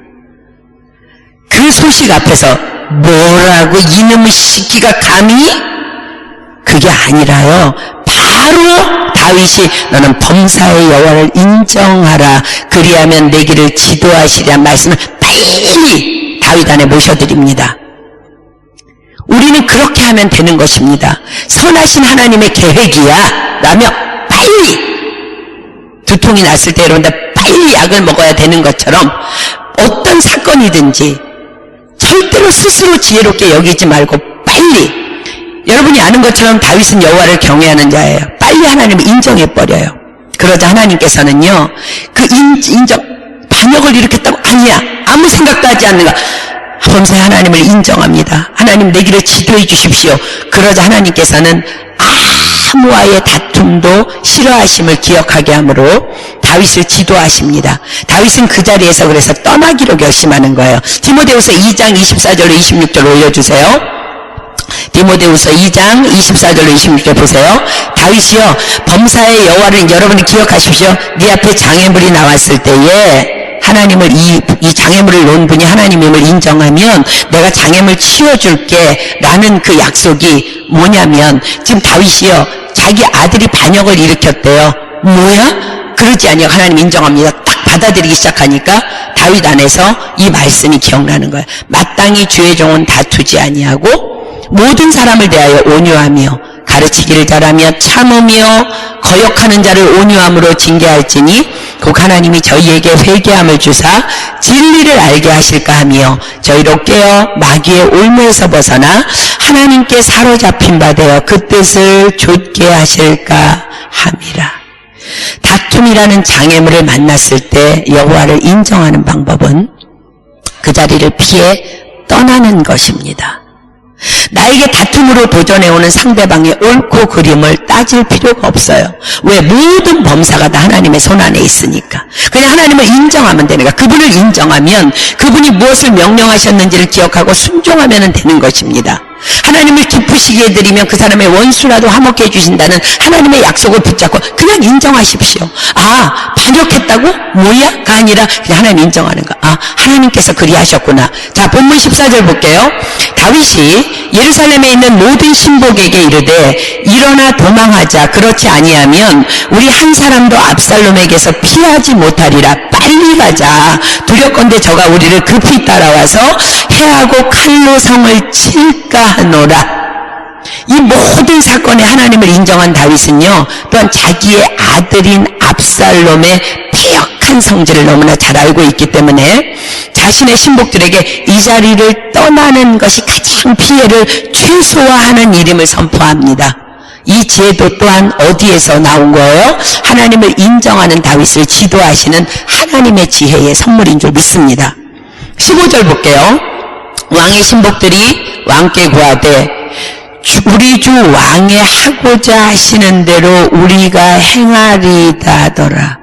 그 소식 앞에서 뭐라고 이놈의 시끼가 감히? 그게 아니라요, 바로 다윗이 너는 범사의 여호와를 인정하라 그리하면 내 길을 지도하시리란 말씀을 빨리 다윗 안에 모셔드립니다. 우리는 그렇게 하면 되는 것입니다. 선하신 하나님의 계획이야 라며 빨리, 두통이 났을 때 이런데 빨리 약을 먹어야 되는 것처럼 어떤 사건이든지 절대로 스스로 지혜롭게 여기지 말고 빨리, 여러분이 아는 것처럼 다윗은 여호와를 경외하는 자예요. 빨리 하나님을 인정해버려요. 그러자 하나님께서는요 그 인정, 반역을 일으켰다고? 아니야, 아무 생각도 하지 않는가. 범사에 하나님을 인정합니다. 하나님 내 길을 지도해 주십시오. 그러자 하나님께서는 아무와의 다툼도 싫어하심을 기억하게 하므로 다윗을 지도하십니다. 다윗은 그 자리에서 그래서 떠나기로 결심하는 거예요. 디모데후서 2장 24절로 26절 올려주세요. 디모데후서 2장 24절로 26절 보세요. 다윗이요 범사의 여호와를 여러분이 기억하십시오. 네 앞에 장애물이 나왔을 때에 하나님을 이 장애물을 놓은 분이 하나님임을 인정하면 내가 장애물 치워줄게 라는 그 약속이 뭐냐면, 지금 다윗이요 자기 아들이 반역을 일으켰대요. 뭐야? 그러지 아니요, 하나님 인정합니다. 딱 받아들이기 시작하니까 다윗 안에서 이 말씀이 기억나는 거예요. 마땅히 주의 종은 다투지 아니하고 모든 사람을 대하여 온유하며 가르치기를 잘하며 참으며 거역하는 자를 온유함으로 징계할지니 곧 하나님이 저희에게 회개함을 주사 진리를 알게 하실까 하며 저희로 깨어 마귀의 올무에서 벗어나 하나님께 사로잡힌 바 되어 그 뜻을 좇게 하실까 함이라. 다툼이라는 장애물을 만났을 때 여호와를 인정하는 방법은 그 자리를 피해 떠나는 것입니다. 나에게 다툼으로 도전해오는 상대방의 옳고 그름을 따질 필요가 없어요. 왜? 모든 범사가 다 하나님의 손안에 있으니까. 그냥 하나님을 인정하면 되니까. 그분을 인정하면 그분이 무엇을 명령하셨는지를 기억하고 순종하면 되는 것입니다. 하나님을 기쁘시게 해드리면 그 사람의 원수라도 화목해 해주신다는 하나님의 약속을 붙잡고 그냥 인정하십시오. 아, 반역했다고? 뭐야?가 아니라 그냥 하나님 인정하는 거. 아, 하나님께서 그리하셨구나. 자, 본문 14절 볼게요. 다윗이 예루살렘에 있는 모든 신복에게 이르되 일어나 도망하자. 그렇지 아니하면 우리 한 사람도 압살롬에게서 피하지 못하리라. 빨리 가자. 두렵건대 저가 우리를 급히 따라와서 해하고 칼로 성을 칠까 하노라. 이 모든 사건에 하나님을 인정한 다윗은요, 또한 자기의 아들인 압살롬의 패역한 성질을 너무나 잘 알고 있기 때문에 자신의 신복들에게 이 자리를 떠나는 것이 가장 피해를 최소화하는 일임을 선포합니다. 이 지혜도 또한 어디에서 나온 거예요? 하나님을 인정하는 다윗을 지도하시는 하나님의 지혜의 선물인 줄 믿습니다. 15절 볼게요. 왕의 신복들이 왕께 구하되 우리 주 왕의 하고자 하시는 대로 우리가 행하리다 하더라.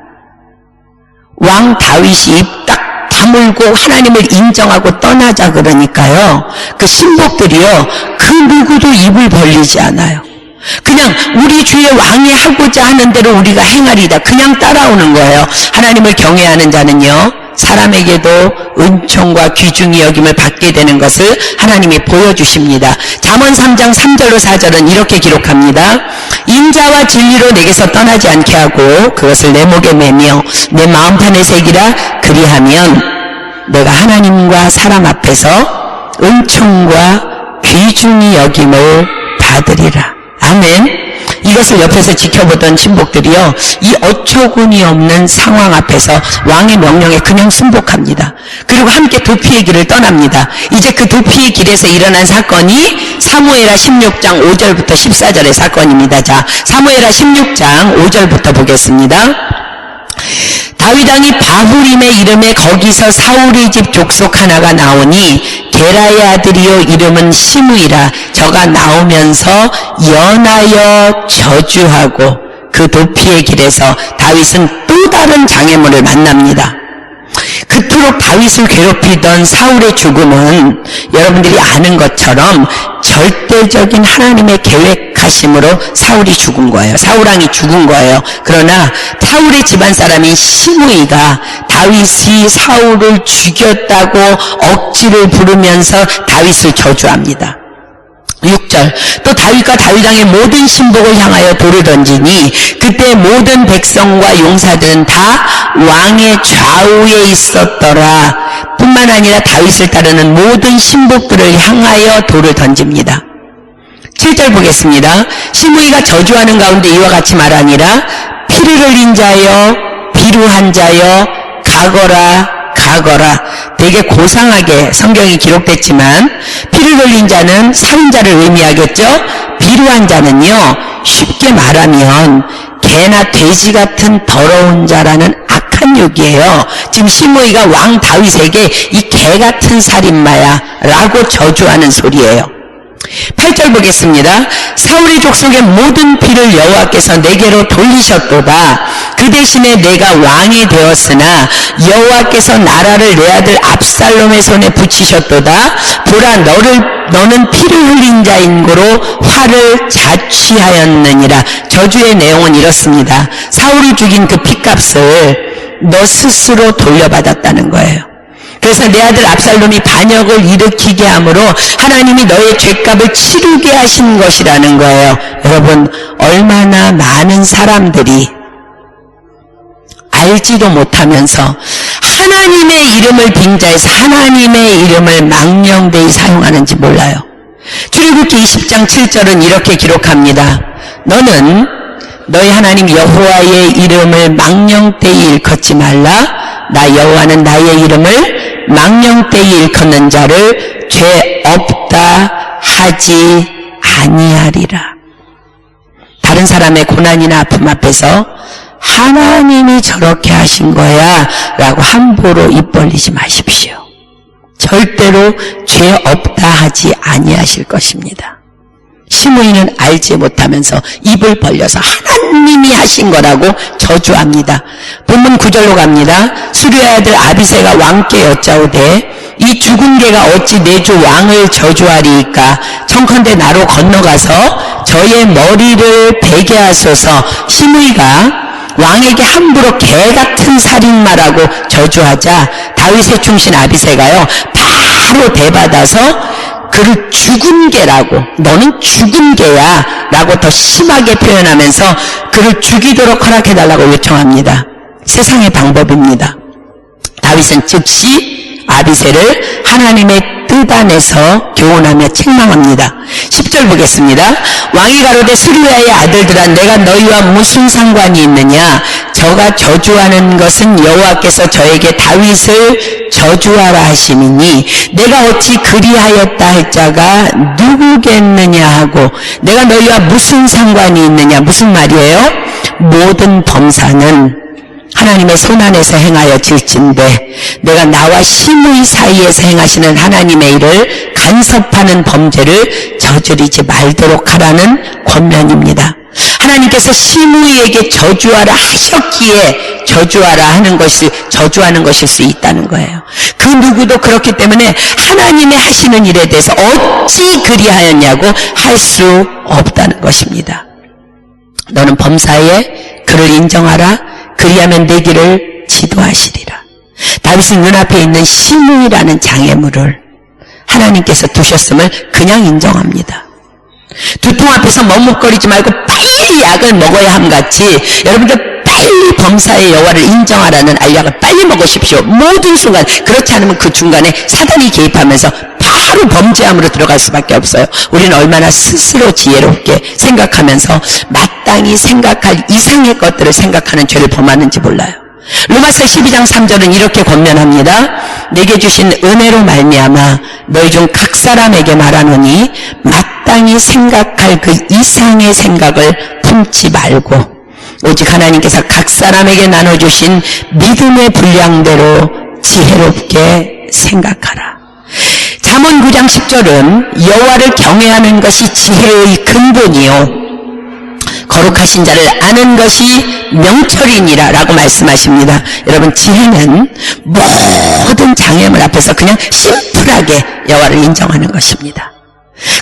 왕 다윗이 입 딱 다물고 하나님을 인정하고 떠나자 그러니까요, 그 신복들이요, 그 누구도 입을 벌리지 않아요. 그냥 우리 주의 왕이 하고자 하는 대로 우리가 행하리다, 그냥 따라오는 거예요. 하나님을 경외하는 자는요, 사람에게도 은총과 귀중히 여김을 받게 되는 것을 하나님이 보여주십니다. 잠언 3장 3절로 4절은 이렇게 기록합니다. 인자와 진리로 내게서 떠나지 않게 하고 그것을 내 목에 매며 내 마음판에 새기라. 그리하면 내가 하나님과 사람 앞에서 은총과 귀중히 여김을 받으리라. 아멘. 이것을 옆에서 지켜보던 신복들이요, 이 어처구니 없는 상황 앞에서 왕의 명령에 그냥 순복합니다. 그리고 함께 도피의 길을 떠납니다. 이제 그 도피의 길에서 일어난 사건이 사무엘하 16장 5절부터 14절의 사건입니다. 자, 사무엘하 16장 5절부터 보겠습니다. 다윗 왕이 바후림의 이름에 거기서 사울의 집 족속 하나가 나오니 게라의 아들이요 이름은 시므이라. 저가 나오면서 연하여 저주하고 그 도피의 길에서 다윗은 또 다른 장애물을 만납니다. 그토록 다윗을 괴롭히던 사울의 죽음은 여러분들이 아는 것처럼 절대적인 하나님의 계획하심으로 사울이 죽은 거예요. 사울왕이 죽은 거예요. 그러나 사울의 집안 사람인 시므이가 다윗이 사울을 죽였다고 억지를 부르면서 다윗을 저주합니다. 6절, 또 다윗과 다윗왕의 모든 신복을 향하여 돌을 던지니 그때 모든 백성과 용사들은 다 왕의 좌우에 있었더라. 뿐만 아니라 다윗을 따르는 모든 신복들을 향하여 돌을 던집니다. 7절 보겠습니다. 시므이가 저주하는 가운데 이와 같이 말하니라. 피를 흘린 자여, 비루한 자여, 가거라, 가거라. 되게 고상하게 성경이 기록됐지만 피를 흘린 자는 살인자를 의미하겠죠. 비루한 자는요, 쉽게 말하면 개나 돼지 같은 더러운 자라는 악한 욕이에요. 지금 시므이가 왕 다윗에게 이 개 같은 살인마야 라고 저주하는 소리예요. 8절 보겠습니다. 사울의 족속의 모든 피를 여호와께서 내게로 돌리셨도다. 그 대신에 내가 왕이 되었으나 여호와께서 나라를 내 아들 압살롬의 손에 붙이셨도다. 보라, 너는 피를 흘린 자인 고로 화를 자취하였느니라. 저주의 내용은 이렇습니다. 사울이 죽인 그 피값을 너 스스로 돌려받았다는 거예요. 그래서 내 아들 압살롬이 반역을 일으키게 함으로 하나님이 너의 죄값을 치르게 하신 것이라는 거예요. 여러분, 얼마나 많은 사람들이 알지도 못하면서 하나님의 이름을 빙자해서 하나님의 이름을 망령되이 사용하는지 몰라요. 출애굽기 20장 7절은 이렇게 기록합니다. 너는 너희 하나님 여호와의 이름을 망령되이 일컫지 말라. 나 여호와는 나의 이름을 망령되이 일컫는 자를 죄 없다 하지 아니하리라. 다른 사람의 고난이나 아픔 앞에서 하나님이 저렇게 하신 거야 라고 함부로 입 벌리지 마십시오. 절대로 죄 없다 하지 아니하실 것입니다. 시므이는 알지 못하면서 입을 벌려서 하나님이 하신 거라고 저주합니다. 본문 9절로 갑니다. 수르의 아들 아비새가 왕께 여짜오되 이 죽은 개가 어찌 내 주 왕을 저주하리이까? 청컨대 나로 건너가서 저의 머리를 베게 하소서. 시므이가 왕에게 함부로 개같은 살인마라고 저주하자 다윗의 충신 아비새가요 바로 대받아서 그를 죽은 개라고, 너는 죽은 개야 라고 더 심하게 표현하면서 그를 죽이도록 허락해달라고 요청합니다. 세상의 방법입니다. 다윗은 즉시 아비새를 하나님의 뜻 안에서 교훈하며 책망합니다. 10절 보겠습니다. 왕이 가로되 수르야의 아들들아 내가 너희와 무슨 상관이 있느냐? 저가 저주하는 것은 여호와께서 저에게 다윗을 저주하라 하심이니 내가 어찌 그리하였다 할 자가 누구겠느냐 하고 내가 너희와 무슨 상관이 있느냐? 무슨 말이에요? 모든 범사는 하나님의 손안에서 행하여 질진데 내가 나와 시므이 사이에서 행하시는 하나님의 일을 간섭하는 범죄를 저지르지 말도록 하라는 권면입니다. 하나님께서 시므이에게 저주하라 하셨기에 저주하라 하는 것이 저주하는 것일 수 있다는 거예요. 그 누구도 그렇기 때문에 하나님의 하시는 일에 대해서 어찌 그리하였냐고 할 수 없다는 것입니다. 너는 범사에 그를 인정하라. 그리하면 내 길을 지도하시리라. 다윗은 눈앞에 있는 시므이라는 장애물을 하나님께서 두셨음을 그냥 인정합니다. 두통 앞에서 머뭇거리지 말고 빨리 약을 먹어야 함같이 여러분들 빨리 범사의 여호와를 인정하라는 알약을 빨리 먹으십시오. 모든 순간. 그렇지 않으면 그 중간에 사단이 개입하면서 바로 범죄함으로 들어갈 수밖에 없어요. 우리는 얼마나 스스로 지혜롭게 생각하면서 마땅히 생각할 이상의 것들을 생각하는 죄를 범하는지 몰라요. 로마서 12장 3절은 이렇게 권면합니다. 내게 주신 은혜로 말미암아 너희 중 각 사람에게 말하노니 마땅히 생각할 그 이상의 생각을 품지 말고 오직 하나님께서 각 사람에게 나눠주신 믿음의 분량대로 지혜롭게 생각하라. 잠언 9장 10절은 여호와를 경외하는 것이 지혜의 근본이요 거룩하신 자를 아는 것이 명철이니라 라고 말씀하십니다. 여러분 지혜는 모든 장애물 앞에서 그냥 심플하게 여호와를 인정하는 것입니다.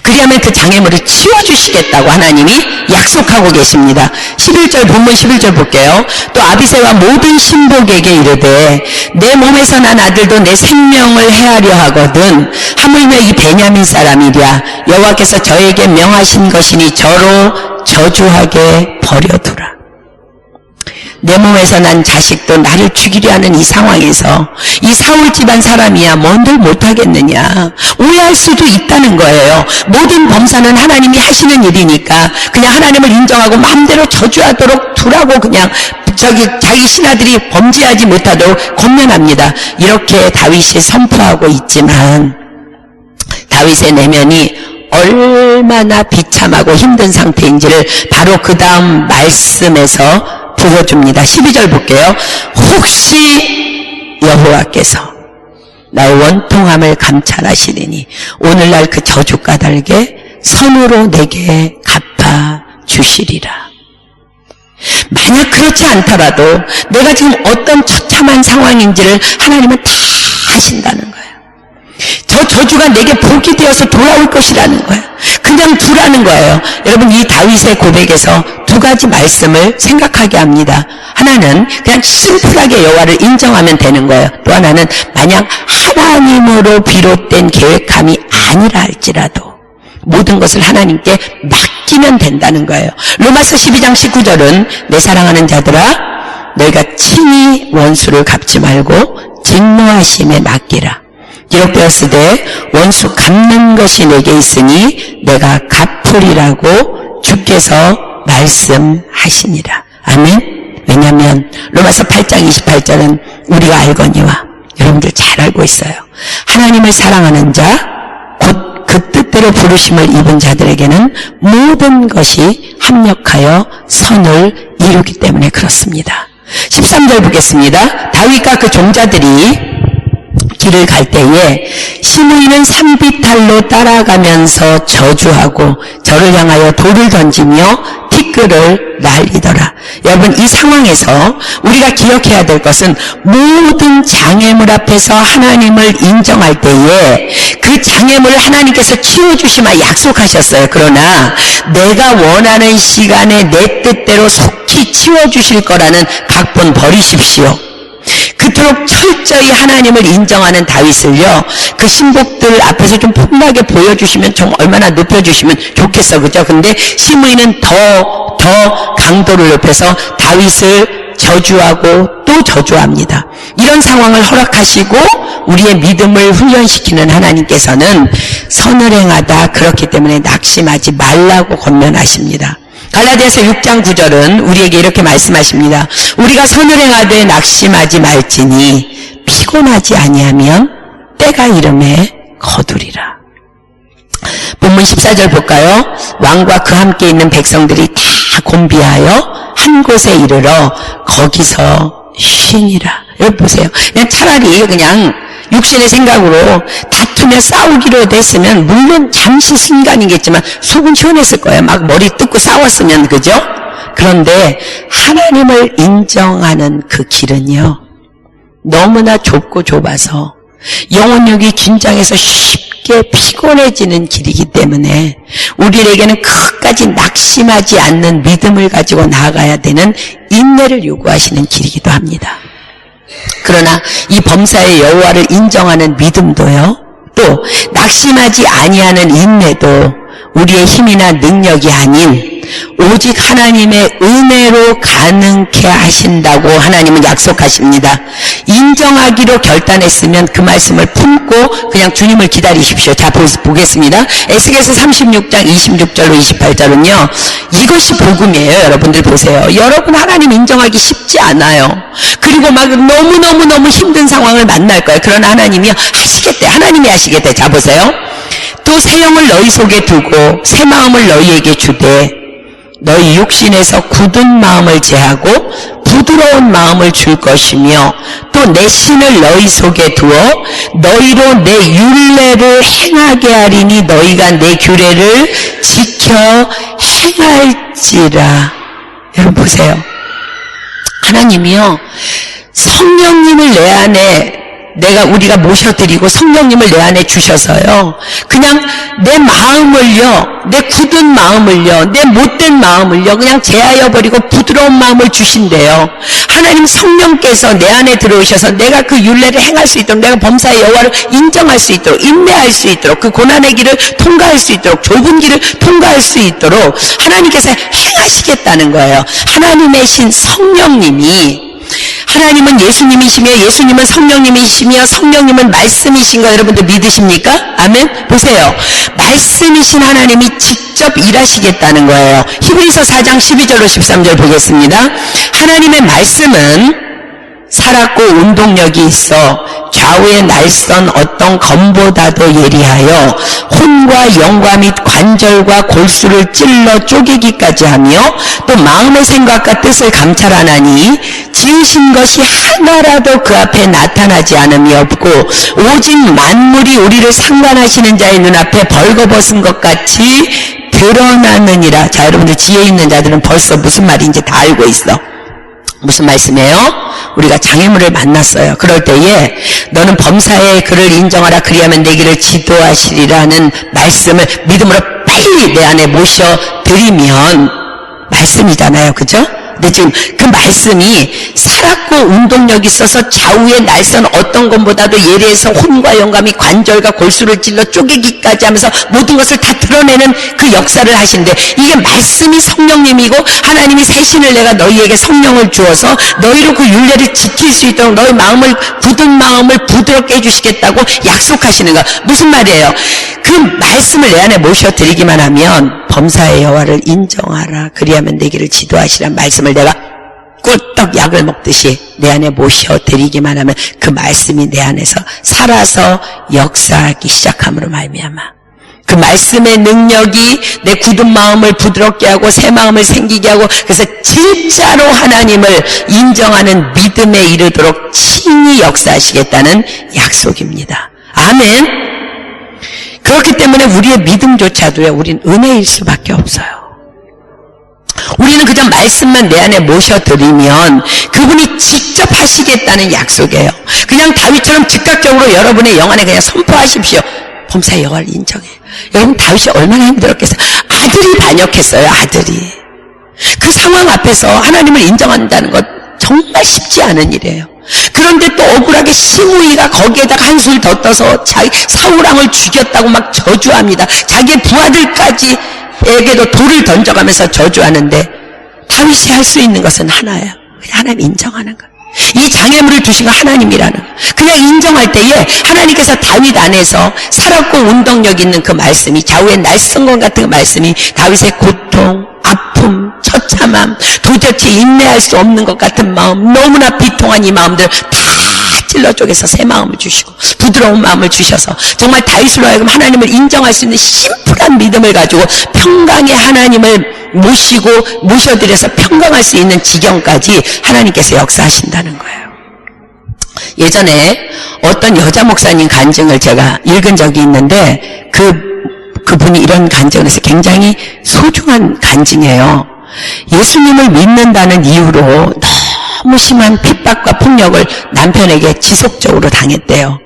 그리하면 그 장애물을 치워주시겠다고 하나님이 약속하고 계십니다. 11절 본문 11절 볼게요. 또 아비새와 모든 신복에게 이르되 내 몸에서 난 아들도 내 생명을 해하려 하거든 하물며 이 베냐민 사람이랴 여호와께서 저에게 명하신 것이니 저로 저주하게 버려두라. 내 몸에서 난 자식도 나를 죽이려 하는 이 상황에서 이 사울 집안 사람이야 뭔들 못하겠느냐 오해할 수도 있다는 거예요. 모든 범사는 하나님이 하시는 일이니까 그냥 하나님을 인정하고 마음대로 저주하도록 두라고 그냥 자기 신하들이 범죄하지 못하도록 권면합니다. 이렇게 다윗이 선포하고 있지만 다윗의 내면이 얼마나 비참하고 힘든 상태인지를 바로 그 다음 말씀에서 보여줍니다. 12절 볼게요. 혹시 여호와께서 나의 원통함을 감찰하시리니 오늘날 그 저주 까닭에 선으로 내게 갚아주시리라. 만약 그렇지 않더라도 내가 지금 어떤 처참한 상황인지를 하나님은 다 아신다는 거예요. 저 저주가 내게 복이 되어서 돌아올 것이라는 거예요. 그냥 두라는 거예요. 여러분 이 다윗의 고백에서 두 가지 말씀을 생각하게 합니다. 하나는 그냥 심플하게 여호와를 인정하면 되는 거예요. 또 하나는 만약 하나님으로 비롯된 계획함이 아니라 할지라도 모든 것을 하나님께 맡기면 된다는 거예요. 로마서 12장 19절은 내 사랑하는 자들아 너희가 친히 원수를 갚지 말고 진노하심에 맡기라. 기록되었으되 원수 갚는 것이 내게 있으니 내가 갚으리라고 주께서 말씀하시니라. 아멘. 왜냐하면 로마서 8장 28절은 우리가 알거니와 여러분들 잘 알고 있어요. 하나님을 사랑하는 자 곧 그 뜻 뜻대로 부르심을 입은 자들에게는 모든 것이 합력하여 선을 이루기 때문에 그렇습니다. 13절 보겠습니다. 다윗과 그 종자들이 길을 갈 때에 시므이는 산비탈로 따라가면서 저주하고 저를 향하여 돌을 던지며 티끌을 날리더라. 여러분, 이 상황에서 우리가 기억해야 될 것은 모든 장애물 앞에서 하나님을 인정할 때에 그 장애물을 하나님께서 치워주시마 약속하셨어요. 그러나 내가 원하는 시간에 내 뜻대로 속히 치워주실 거라는 각본 버리십시오. 그토록 철저히 하나님을 인정하는 다윗을요, 그 신복들 앞에서 좀 폼나게 보여주시면 좀 얼마나 높여주시면 좋겠어, 그죠? 근데 시므이는 더 강도를 높여서 다윗을 저주하고 또 저주합니다. 이런 상황을 허락하시고 우리의 믿음을 훈련시키는 하나님께서는 선을 행하다 그렇기 때문에 낙심하지 말라고 권면하십니다. 갈라디아서 6장 9절은 우리에게 이렇게 말씀하십니다. 우리가 선을 행하되 낙심하지 말지니 피곤하지 아니하면 때가 이름에 거두리라. 본문 14절 볼까요? 왕과 그 함께 있는 백성들이 다 곤비하여 한 곳에 이르러 거기서 쉬니라. 여러분 보세요. 그냥 차라리 그냥 육신의 생각으로 다투며 싸우기로 됐으면 물론 잠시 순간이겠지만 속은 시원했을 거예요. 막 머리 뜯고 싸웠으면, 그죠? 그런데 하나님을 인정하는 그 길은요, 너무나 좁고 좁아서 영혼력이 긴장해서 쉽게 피곤해지는 길이기 때문에 우리에게는 끝까지 낙심하지 않는 믿음을 가지고 나아가야 되는 인내를 요구하시는 길이기도 합니다. 그러나 이 범사의 여호와를 인정하는 믿음도요, 또 낙심하지 아니하는 인내도 우리의 힘이나 능력이 아닌 오직 하나님의 은혜로 가능케 하신다고 하나님은 약속하십니다. 인정하기로 결단했으면 그 말씀을 품고 그냥 주님을 기다리십시오. 자, 보겠습니다. 에스겔서 36장 26절로 28절은요, 이것이 복음이에요. 여러분들 보세요. 여러분, 하나님 인정하기 쉽지 않아요. 그리고 막 너무 힘든 상황을 만날 거예요. 그러나 하나님이 하시겠대. 하나님이 하시겠대. 자, 보세요. 또 새 영을 너희 속에 두고 새 마음을 너희에게 주되 너희 육신에서 굳은 마음을 제하고 부드러운 마음을 줄 것이며 또 내 신을 너희 속에 두어 너희로 내 율례를 행하게 하리니 너희가 내 규례를 지켜 행할지라. 여러분 보세요. 하나님이요, 성령님을 내 안에 우리가 모셔드리고 성령님을 내 안에 주셔서요, 그냥 내 마음을요, 내 굳은 마음을요, 내 못된 마음을요, 그냥 제하여버리고 부드러운 마음을 주신대요. 하나님 성령께서 내 안에 들어오셔서 내가 그 율례를 행할 수 있도록, 내가 범사의 여호와를 인정할 수 있도록, 인내할 수 있도록, 그 고난의 길을 통과할 수 있도록, 좁은 길을 통과할 수 있도록 하나님께서 행하시겠다는 거예요. 하나님의 신 성령님이, 하나님은 예수님이시며 예수님은 성령님이시며 성령님은 말씀이신 거 여러분들 믿으십니까? 아멘? 보세요. 말씀이신 하나님이 직접 일하시겠다는 거예요. 히브리서 4장 12절로 13절 보겠습니다. 하나님의 말씀은 살았고 운동력이 있어 좌우의 날선 어떤 검보다도 예리하여 혼과 영과 및 관절과 골수를 찔러 쪼개기까지 하며 또 마음의 생각과 뜻을 감찰하나니 지으신 것이 하나라도 그 앞에 나타나지 않음이 없고 오직 만물이 우리를 상관하시는 자의 눈앞에 벌거벗은 것 같이 드러나느니라. 자, 여러분들 지혜 있는 자들은 벌써 무슨 말인지 다 알고 있어. 무슨 말씀이에요? 우리가 장애물을 만났어요. 그럴 때에 너는 범사의 그를 인정하라 그리하면 내 길을 지도하시리라는 말씀을 믿음으로 빨리 내 안에 모셔드리면 말씀이잖아요. 그죠? 근데 지금 그 말씀이 살았고 운동력이 있어서 좌우의 날선 어떤 것보다도 예리해서 혼과 영감이 관절과 골수를 찔러 쪼개기까지 하면서 모든 것을 다 드러내는 그 역사를 하신대. 이게 말씀이 성령님이고 하나님이 새 신을 내가 너희에게 성령을 주어서 너희로 그 율례를 지킬 수 있도록 너희 마음을 굳은 마음을 부드럽게 해주시겠다고 약속하시는 거. 무슨 말이에요? 그 말씀을 내 안에 모셔드리기만 하면 범사의 여호와를 인정하라 그리하면 내 길을 지도하시란 말씀을 내가 꿀떡 약을 먹듯이 내 안에 모셔드리기만 하면 그 말씀이 내 안에서 살아서 역사하기 시작함으로 말미암아 그 말씀의 능력이 내 굳은 마음을 부드럽게 하고 새 마음을 생기게 하고, 그래서 진짜로 하나님을 인정하는 믿음에 이르도록 친히 역사하시겠다는 약속입니다. 아멘. 그렇기 때문에 우리의 믿음조차도요, 우린 은혜일 수밖에 없어요. 우리는 그저 말씀만 내 안에 모셔드리면 그분이 직접 하시겠다는 약속이에요. 그냥 다윗처럼 즉각적으로 여러분의 영 안에 그냥 선포하십시오. 범사의 여호와를 인정해. 여러분, 다윗이 얼마나 힘들었겠어요. 아들이 반역했어요. 아들이. 그 상황 앞에서 하나님을 인정한다는 것 정말 쉽지 않은 일이에요. 그런데 또 억울하게 시므이가 거기에다가 한술 더 떠서 사울왕을 죽였다고 막 저주합니다. 자기의 부하들까지 에게도 돌을 던져가면서 저주하는데, 다윗이 할 수 있는 것은 하나예요. 그냥 하나님 인정하는 거예요. 이 장애물을 주신 건 하나님이라는 거예요. 그냥 인정할 때에 하나님께서 다윗 안에서 살았고 운동력 있는 그 말씀이, 좌우의 날성건 같은 그 말씀이 다윗의 고통, 아픔, 처참함, 도저히 인내할 수 없는 것 같은 마음, 너무나 비통한 이 마음들 다 찔러 쪼개서 새 마음을 주시고 부드러운 마음을 주셔서 정말 다윗으로 하여금 하나님을 인정할 수 있는 심플한 믿음을 가지고 평강의 하나님을 모셔드려서 평강할 수 있는 지경까지 하나님께서 역사하신다는 거예요. 예전에 어떤 여자 목사님 간증을 제가 읽은 적이 있는데, 그분이 이런 간증을 해서 굉장히 소중한 간증이에요. 예수님을 믿는다는 이유로 너무 심한 핍박과 폭력을 남편에게 지속적으로 당했대요.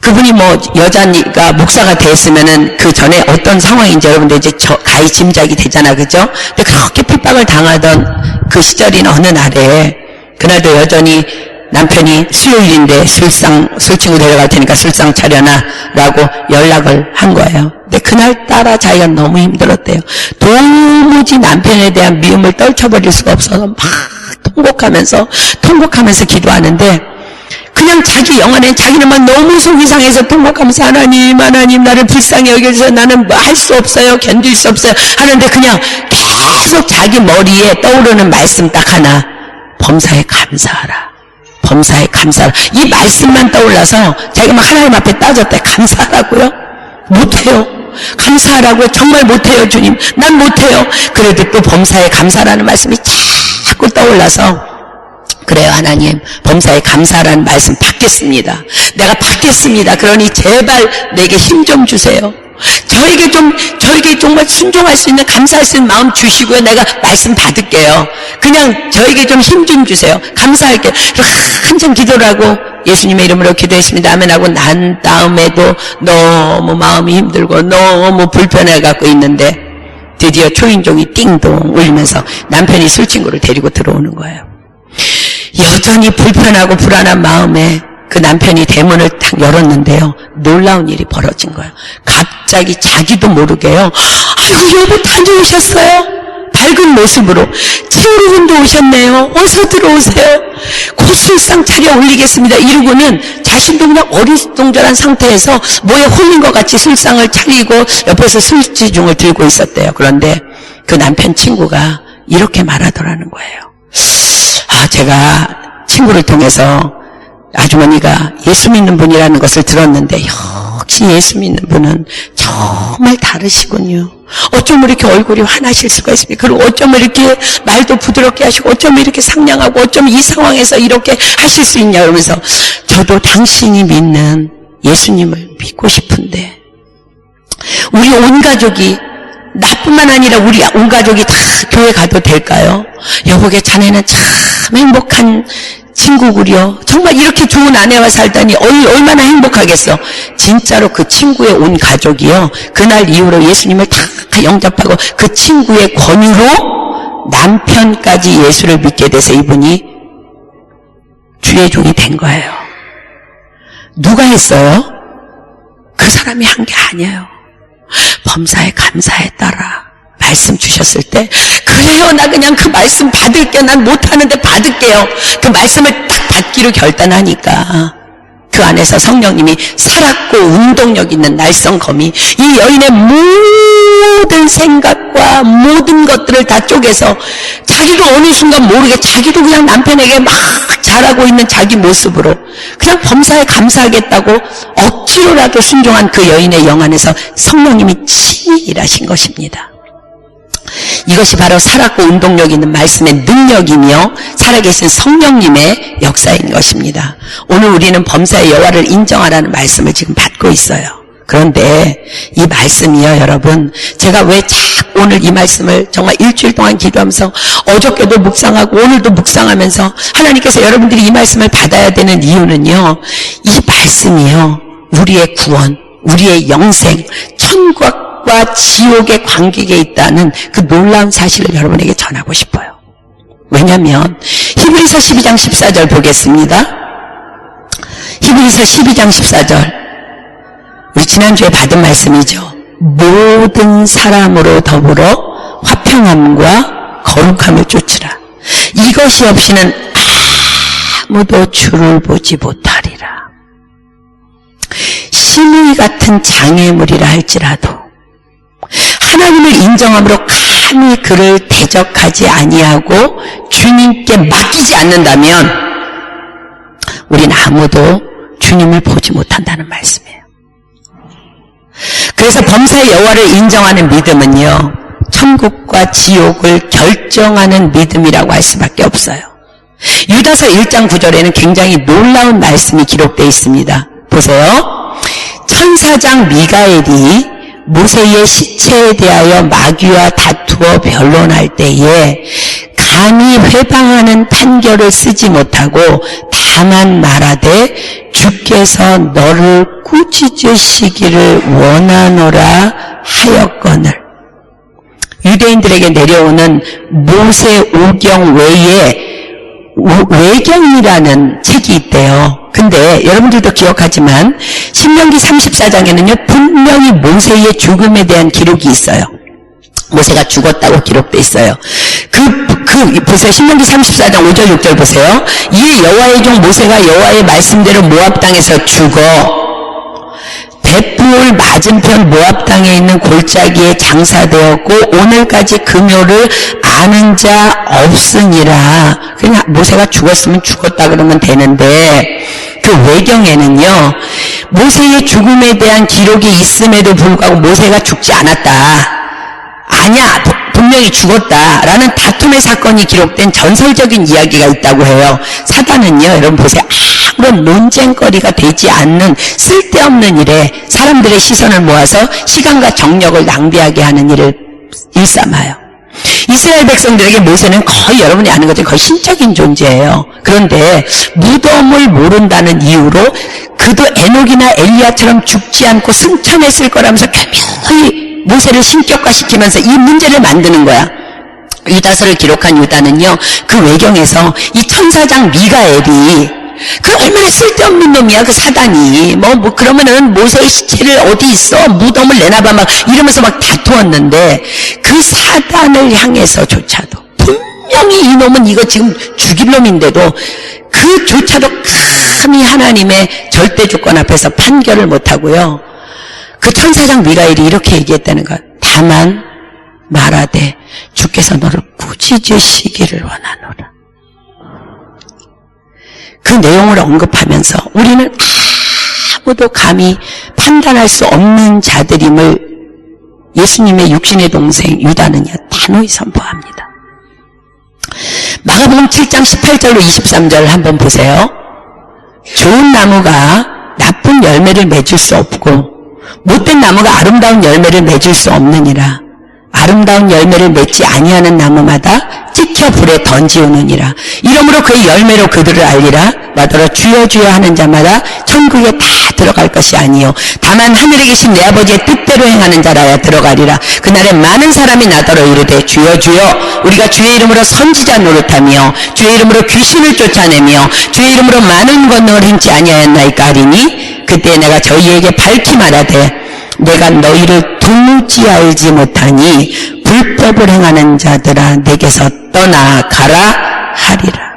그분이 여자가 목사가 됐으면은 그 전에 어떤 상황인지 여러분들 이제 가히 짐작이 되잖아, 그죠? 근데 그렇게 핍박을 당하던 그 시절인 어느 날에, 그날도 여전히 남편이 수요일인데 술 친구 데려갈 테니까 술상 차려놔 라고 연락을 한 거예요. 근데 그날따라 자기가 너무 힘들었대요. 도무지 남편에 대한 미움을 떨쳐버릴 수가 없어서 막 통곡하면서 기도하는데, 그냥 자기 영안에 자기는 막 너무 속이 상해서 통곡하면서 하나님 나를 불쌍히 여겨주셔서 나는 뭐 할 수 없어요, 견딜 수 없어요 하는데, 그냥 계속 자기 머리에 떠오르는 말씀 딱 하나, 범사에 감사하라. 범사에 감사하라. 이 말씀만 떠올라서 자기가 막 하나님 앞에 따졌대. 감사하라고요? 못해요. 감사하라고요? 정말 못해요, 주님. 난 못해요. 그래도 또 범사에 감사라는 말씀이 자꾸 떠올라서, 그래요, 하나님, 범사에 감사라는 말씀 받겠습니다. 내가 받겠습니다. 그러니 제발 내게 힘 좀 주세요. 저에게 정말 순종할 수 있는, 감사할 수 있는 마음 주시고요. 내가 말씀 받을게요. 그냥 저에게 좀 힘 좀 주세요. 감사할게요. 한참 기도를 하고 예수님의 이름으로 기도했습니다. 아멘 하고 난 다음에도 너무 마음이 힘들고 너무 불편해 갖고 있는데, 드디어 초인종이 띵동 울리면서 남편이 술친구를 데리고 들어오는 거예요. 여전히 불편하고 불안한 마음에 그 남편이 대문을 딱 열었는데요, 놀라운 일이 벌어진 거예요. 갑자기 자기도 모르게요, 아이고 여보 다녀오셨어요? 밝은 모습으로, 최우르분도 오셨네요. 어서 들어오세요. 곧 술상 차려 올리겠습니다. 이러고는 자신도 그냥 어리둥절한 상태에서 뭐에 홀린 것 같이 술상을 차리고 옆에서 술지중을 들고 있었대요. 그런데 그 남편 친구가 이렇게 말하더라는 거예요. 제가 친구를 통해서 아주머니가 예수 믿는 분이라는 것을 들었는데, 역시 예수 믿는 분은 정말 다르시군요. 어쩜 이렇게 얼굴이 환하실 수가 있습니까? 그리고 어쩜 이렇게 말도 부드럽게 하시고, 어쩜 이렇게 상냥하고, 어쩜 이 상황에서 이렇게 하실 수 있냐, 그러면서 저도 당신이 믿는 예수님을 믿고 싶은데, 우리 온 가족이, 나뿐만 아니라 우리 온 가족이 다 교회 가도 될까요? 여보게 자네는 참 행복한 친구구려. 정말 이렇게 좋은 아내와 살다니 얼마나 행복하겠어. 진짜로 그 친구의 온 가족이요, 그날 이후로 예수님을 다 영접하고 그 친구의 권유로 남편까지 예수를 믿게 돼서 이분이 주의 종이 된 거예요. 누가 했어요? 그 사람이 한 게 아니에요. 범사에 감사에 따라 말씀 주셨을 때, 그래요, 나 그냥 그 말씀 받을게요. 난 못하는데 받을게요. 그 말씀을 딱 받기로 결단하니까 그 안에서 성령님이 살았고 운동력 있는 날성검이 이 여인의 모든 생각과 모든 것들을 다 쪼개서 자기도 어느 순간 모르게 자기도 그냥 남편에게 막 잘하고 있는 자기 모습으로 그냥 범사에 감사하겠다고 억지로라도 순종한 그 여인의 영 안에서 성령님이 친히 일하신 것입니다. 이것이 바로 살았고 운동력 있는 말씀의 능력이며 살아계신 성령님의 역사인 것입니다. 오늘 우리는 범사의 여호와를 인정하라는 말씀을 지금 받고 있어요. 그런데 이 말씀이요, 여러분, 제가 왜 자꾸 오늘 이 말씀을 정말 일주일 동안 기도하면서 어저께도 묵상하고 오늘도 묵상하면서 하나님께서 여러분들이 이 말씀을 받아야 되는 이유는요, 이 말씀이요, 우리의 구원, 우리의 영생, 천국과 지옥의 관계에 있다는 그 놀라운 사실을 여러분에게 전하고 싶어요. 왜냐하면 히브리서 12장 14절 보겠습니다. 히브리서 12장 14절, 우리 지난주에 받은 말씀이죠. 모든 사람으로 더불어 화평함과 거룩함을 쫓으라. 이것이 없이는 아무도 주를 보지 못하리라. 심의 같은 장애물이라 할지라도 하나님을 인정함으로 감히 그를 대적하지 아니하고 주님께 맡기지 않는다면 우린 아무도 주님을 보지 못한다는 말씀이에요. 그래서 범사의 여호와를 인정하는 믿음은요, 천국과 지옥을 결정하는 믿음이라고 할 수밖에 없어요. 유다서 1장 9절에는 굉장히 놀라운 말씀이 기록되어 있습니다. 보세요. 천사장 미가엘이 모세의 시체에 대하여 마귀와 다투어 변론할 때에 감히 회방하는 판결을 쓰지 못하고 다만 말하되 주께서 너를 꾸짖으시기를 원하노라 하였거늘. 유대인들에게 내려오는 모세 오경 외에 외경이라는 책이 있대요. 근데 여러분들도 기억하지만 신명기 34장에는요 분명히 모세의 죽음에 대한 기록이 있어요. 모세가 죽었다고 기록되어 있어요. 보세요. 신명기 34장 5절 6절 보세요. 이에 여호와의 종 모세가 여호와의 말씀대로 모압 땅에서 죽어 벳부올 맞은편 모압 땅에 있는 골짜기에 장사되었고 오늘까지 그 묘를 아는 자 없으니라. 그냥 모세가 죽었으면 죽었다 그러면 되는데 그 외경에는요 모세의 죽음에 대한 기록이 있음에도 불구하고 모세가 죽지 않았다, 아니야 분명히 죽었다라는 다툼의 사건이 기록된 전설적인 이야기가 있다고 해요. 사단은요, 여러분 보세요, 아무런 논쟁거리가 되지 않는 쓸데없는 일에 사람들의 시선을 모아서 시간과 정력을 낭비하게 하는 일을 일삼아요. 이스라엘 백성들에게 모세는 거의 여러분이 아는 것처럼 거의 신적인 존재예요. 그런데 무덤을 모른다는 이유로 그도 에녹이나 엘리야처럼 죽지 않고 승천했을 거라면서 교묘히 모세를 신격화시키면서 이 문제를 만드는 거야. 유다서를 기록한 유다는요, 그 외경에서 이 천사장 미가엘이 그 얼마나 쓸데없는 놈이야, 그 사단이. 그러면은 모세의 시체를 어디 있어? 무덤을 내놔봐, 막 이러면서 막 다투었는데, 그 사단을 향해서조차도, 분명히 이 놈은 이거 지금 죽일 놈인데도, 그조차도 감히 하나님의 절대 주권 앞에서 판결을 못하고요. 그 천사장 미가엘이 이렇게 얘기했다는 것. 다만 말하되 주께서 너를 꾸짖으시기를 원하노라. 그 내용을 언급하면서 우리는 아무도 감히 판단할 수 없는 자들임을 예수님의 육신의 동생 유다는요 단호히 선포합니다. 마가복음 7장 18절로 23절 한번 보세요. 좋은 나무가 나쁜 열매를 맺을 수 없고 못된 나무가 아름다운 열매를 맺을 수 없느니라. 아름다운 열매를 맺지 아니하는 나무마다 찍혀 불에 던지우느니라. 이러므로 그의 열매로 그들을 알리라. 마더러 주여 주여 하는 자마다 천국에 다 들어갈 것이 아니요 다만 하늘에 계신 내 아버지의 뜻대로 행하는 자라야 들어가리라. 그날에 많은 사람이 나더러 이르되 주여 주여 우리가 주의 이름으로 선지자 노릇하며 주의 이름으로 귀신을 쫓아내며 주의 이름으로 많은 권능을 행치 아니하였나이까 하리니 그때 내가 저희에게 밝히 말하되 내가 너희를 도무지 알지 못하니 불법을 행하는 자들아 내게서 떠나가라 하리라.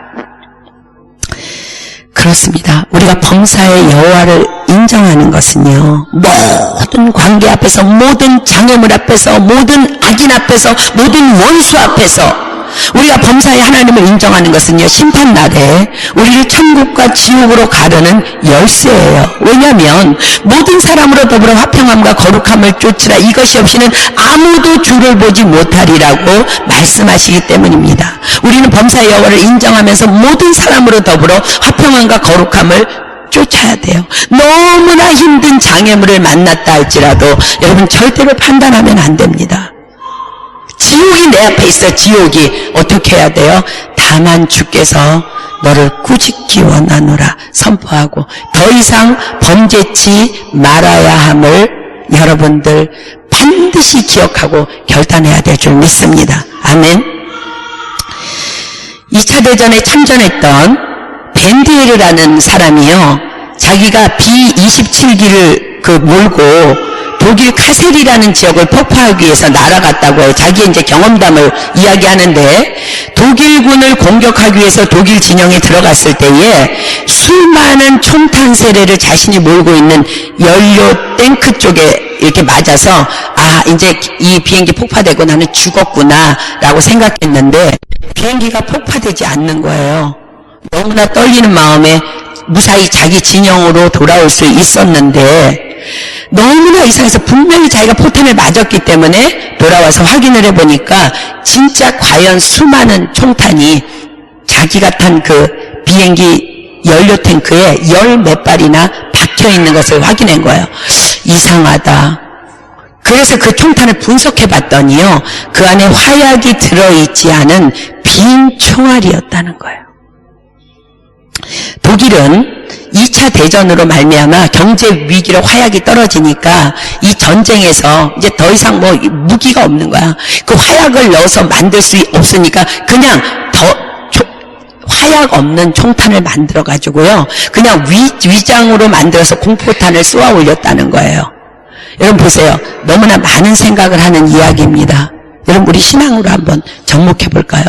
그렇습니다. 우리가 범사의 여호와를 인정하는 것은요, 모든 관계 앞에서, 모든 장애물 앞에서, 모든 악인 앞에서, 모든 원수 앞에서 우리가 범사의 하나님을 인정하는 것은요, 심판날에 우리를 천국과 지옥으로 가르는 열쇠예요. 왜냐하면 모든 사람으로 더불어 화평함과 거룩함을 쫓으라, 이것이 없이는 아무도 주를 보지 못하리라고 말씀하시기 때문입니다. 우리는 범사의 여호와를 인정하면서 모든 사람으로 더불어 화평함과 거룩함을 쫓아야 돼요. 너무나 힘든 장애물을 만났다 할지라도 여러분 절대로 판단하면 안 됩니다. 지옥이 내 앞에 있어. 지옥이 어떻게 해야 돼요? 다만 주께서 너를 꾸짖기 원하노라 선포하고 더 이상 범죄치 말아야 함을 여러분들 반드시 기억하고 결단해야 될 줄 믿습니다. 아멘. 2차 대전에 참전했던 벤디에르라는 사람이요, 자기가 B-27기를 몰고 독일 카셀이라는 지역을 폭파하기 위해서 날아갔다고 해요. 자기의 이제 경험담을 이야기하는데, 독일군을 공격하기 위해서 독일 진영에 들어갔을 때에 수많은 총탄 세례를 자신이 몰고 있는 연료 탱크 쪽에 이렇게 맞아서, 아, 이제 이 비행기 폭파되고 나는 죽었구나 라고 생각했는데 비행기가 폭파되지 않는 거예요. 너무나 떨리는 마음에 무사히 자기 진영으로 돌아올 수 있었는데, 너무나 이상해서 분명히 자기가 포탄을 맞았기 때문에 돌아와서 확인을 해보니까 진짜 과연 수많은 총탄이 자기가 탄 그 비행기 연료 탱크에 열 몇 발이나 박혀있는 것을 확인한 거예요. 이상하다. 그래서 그 총탄을 분석해 봤더니요, 그 안에 화약이 들어있지 않은 빈 총알이었다는 거예요. 독일은 2차 대전으로 말미암아 경제 위기로 화약이 떨어지니까 이 전쟁에서 이제 더 이상 뭐 무기가 없는 거야. 그 화약을 넣어서 만들 수 없으니까 그냥 화약 없는 총탄을 만들어 가지고요, 그냥 위장으로 만들어서 공포탄을 쏘아 올렸다는 거예요. 여러분 보세요. 너무나 많은 생각을 하는 이야기입니다. 여러분 우리 신앙으로 한번 접목해 볼까요?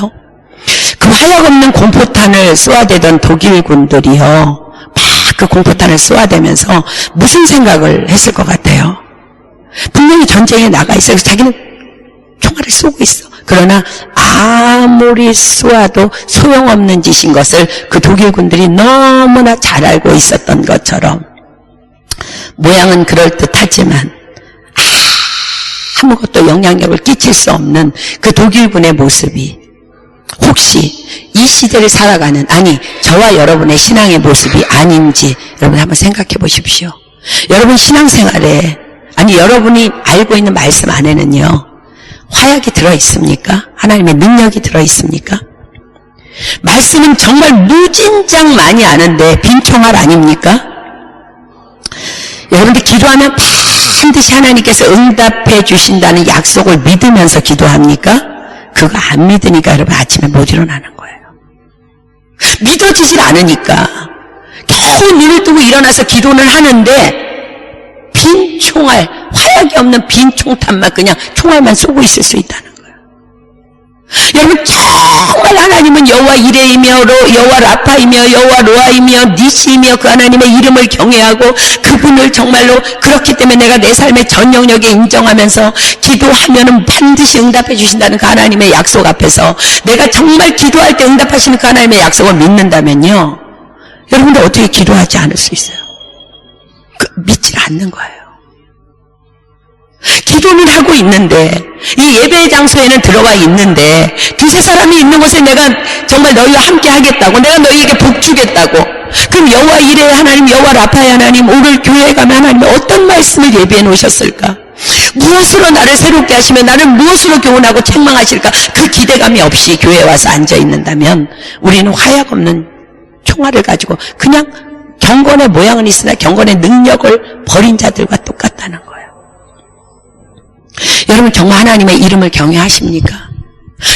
그 화약 없는 공포탄을 쏘아대던 독일군들이요, 막 그 공포탄을 쏘아대면서 무슨 생각을 했을 것 같아요? 분명히 전쟁에 나가 있어요. 자기는 총알을 쏘고 있어. 그러나 아무리 쏘아도 소용없는 짓인 것을 그 독일군들이 너무나 잘 알고 있었던 것처럼, 모양은 그럴듯하지만 아무것도 영향력을 끼칠 수 없는 그 독일군의 모습이 혹시 이 시대를 살아가는, 아니 저와 여러분의 신앙의 모습이 아닌지 여러분 한번 생각해 보십시오. 여러분 신앙생활에, 아니 여러분이 알고 있는 말씀 안에는요, 화약이 들어있습니까? 하나님의 능력이 들어있습니까? 말씀은 정말 무진장 많이 아는데 빈 총알 아닙니까? 여러분들 기도하면 반드시 하나님께서 응답해 주신다는 약속을 믿으면서 기도합니까? 그거 안 믿으니까 여러분 아침에 못 일어나는 거예요. 믿어지질 않으니까 겨우 눈을 뜨고 일어나서 기도를 하는데 빈 총알, 화약이 없는 빈 총탄만, 그냥 총알만 쏘고 있을 수 있다는 거예요. 여러분 정말 하나님은 여호와 이레이며 여호와 라파이며 여호와 로아이며 니시이며 그 하나님의 이름을 경외하고 그분을 정말로, 그렇기 때문에 내가 내 삶의 전 영역에 인정하면서 기도하면은 반드시 응답해 주신다는 그 하나님의 약속 앞에서 내가 정말 기도할 때 응답하시는 그 하나님의 약속을 믿는다면요, 여러분들 어떻게 기도하지 않을 수 있어요? 믿지 않는 거예요. 기도는 하고 있는데, 이 예배의 장소에는 들어가 있는데, 두세 사람이 있는 곳에 내가 정말 너희와 함께 하겠다고, 내가 너희에게 복 주겠다고, 그럼 여호와 이레의 하나님, 여호와 라파의 하나님, 오늘 교회에 가면 하나님이 어떤 말씀을 예비해 놓으셨을까? 무엇으로 나를 새롭게 하시며 나를 무엇으로 교훈하고 책망하실까? 그 기대감이 없이 교회에 와서 앉아 있는다면 우리는 화약 없는 총알을 가지고 그냥 경건의 모양은 있으나 경건의 능력을 버린 자들과 똑같다는 거예요. 여러분 정말 하나님의 이름을 경외하십니까?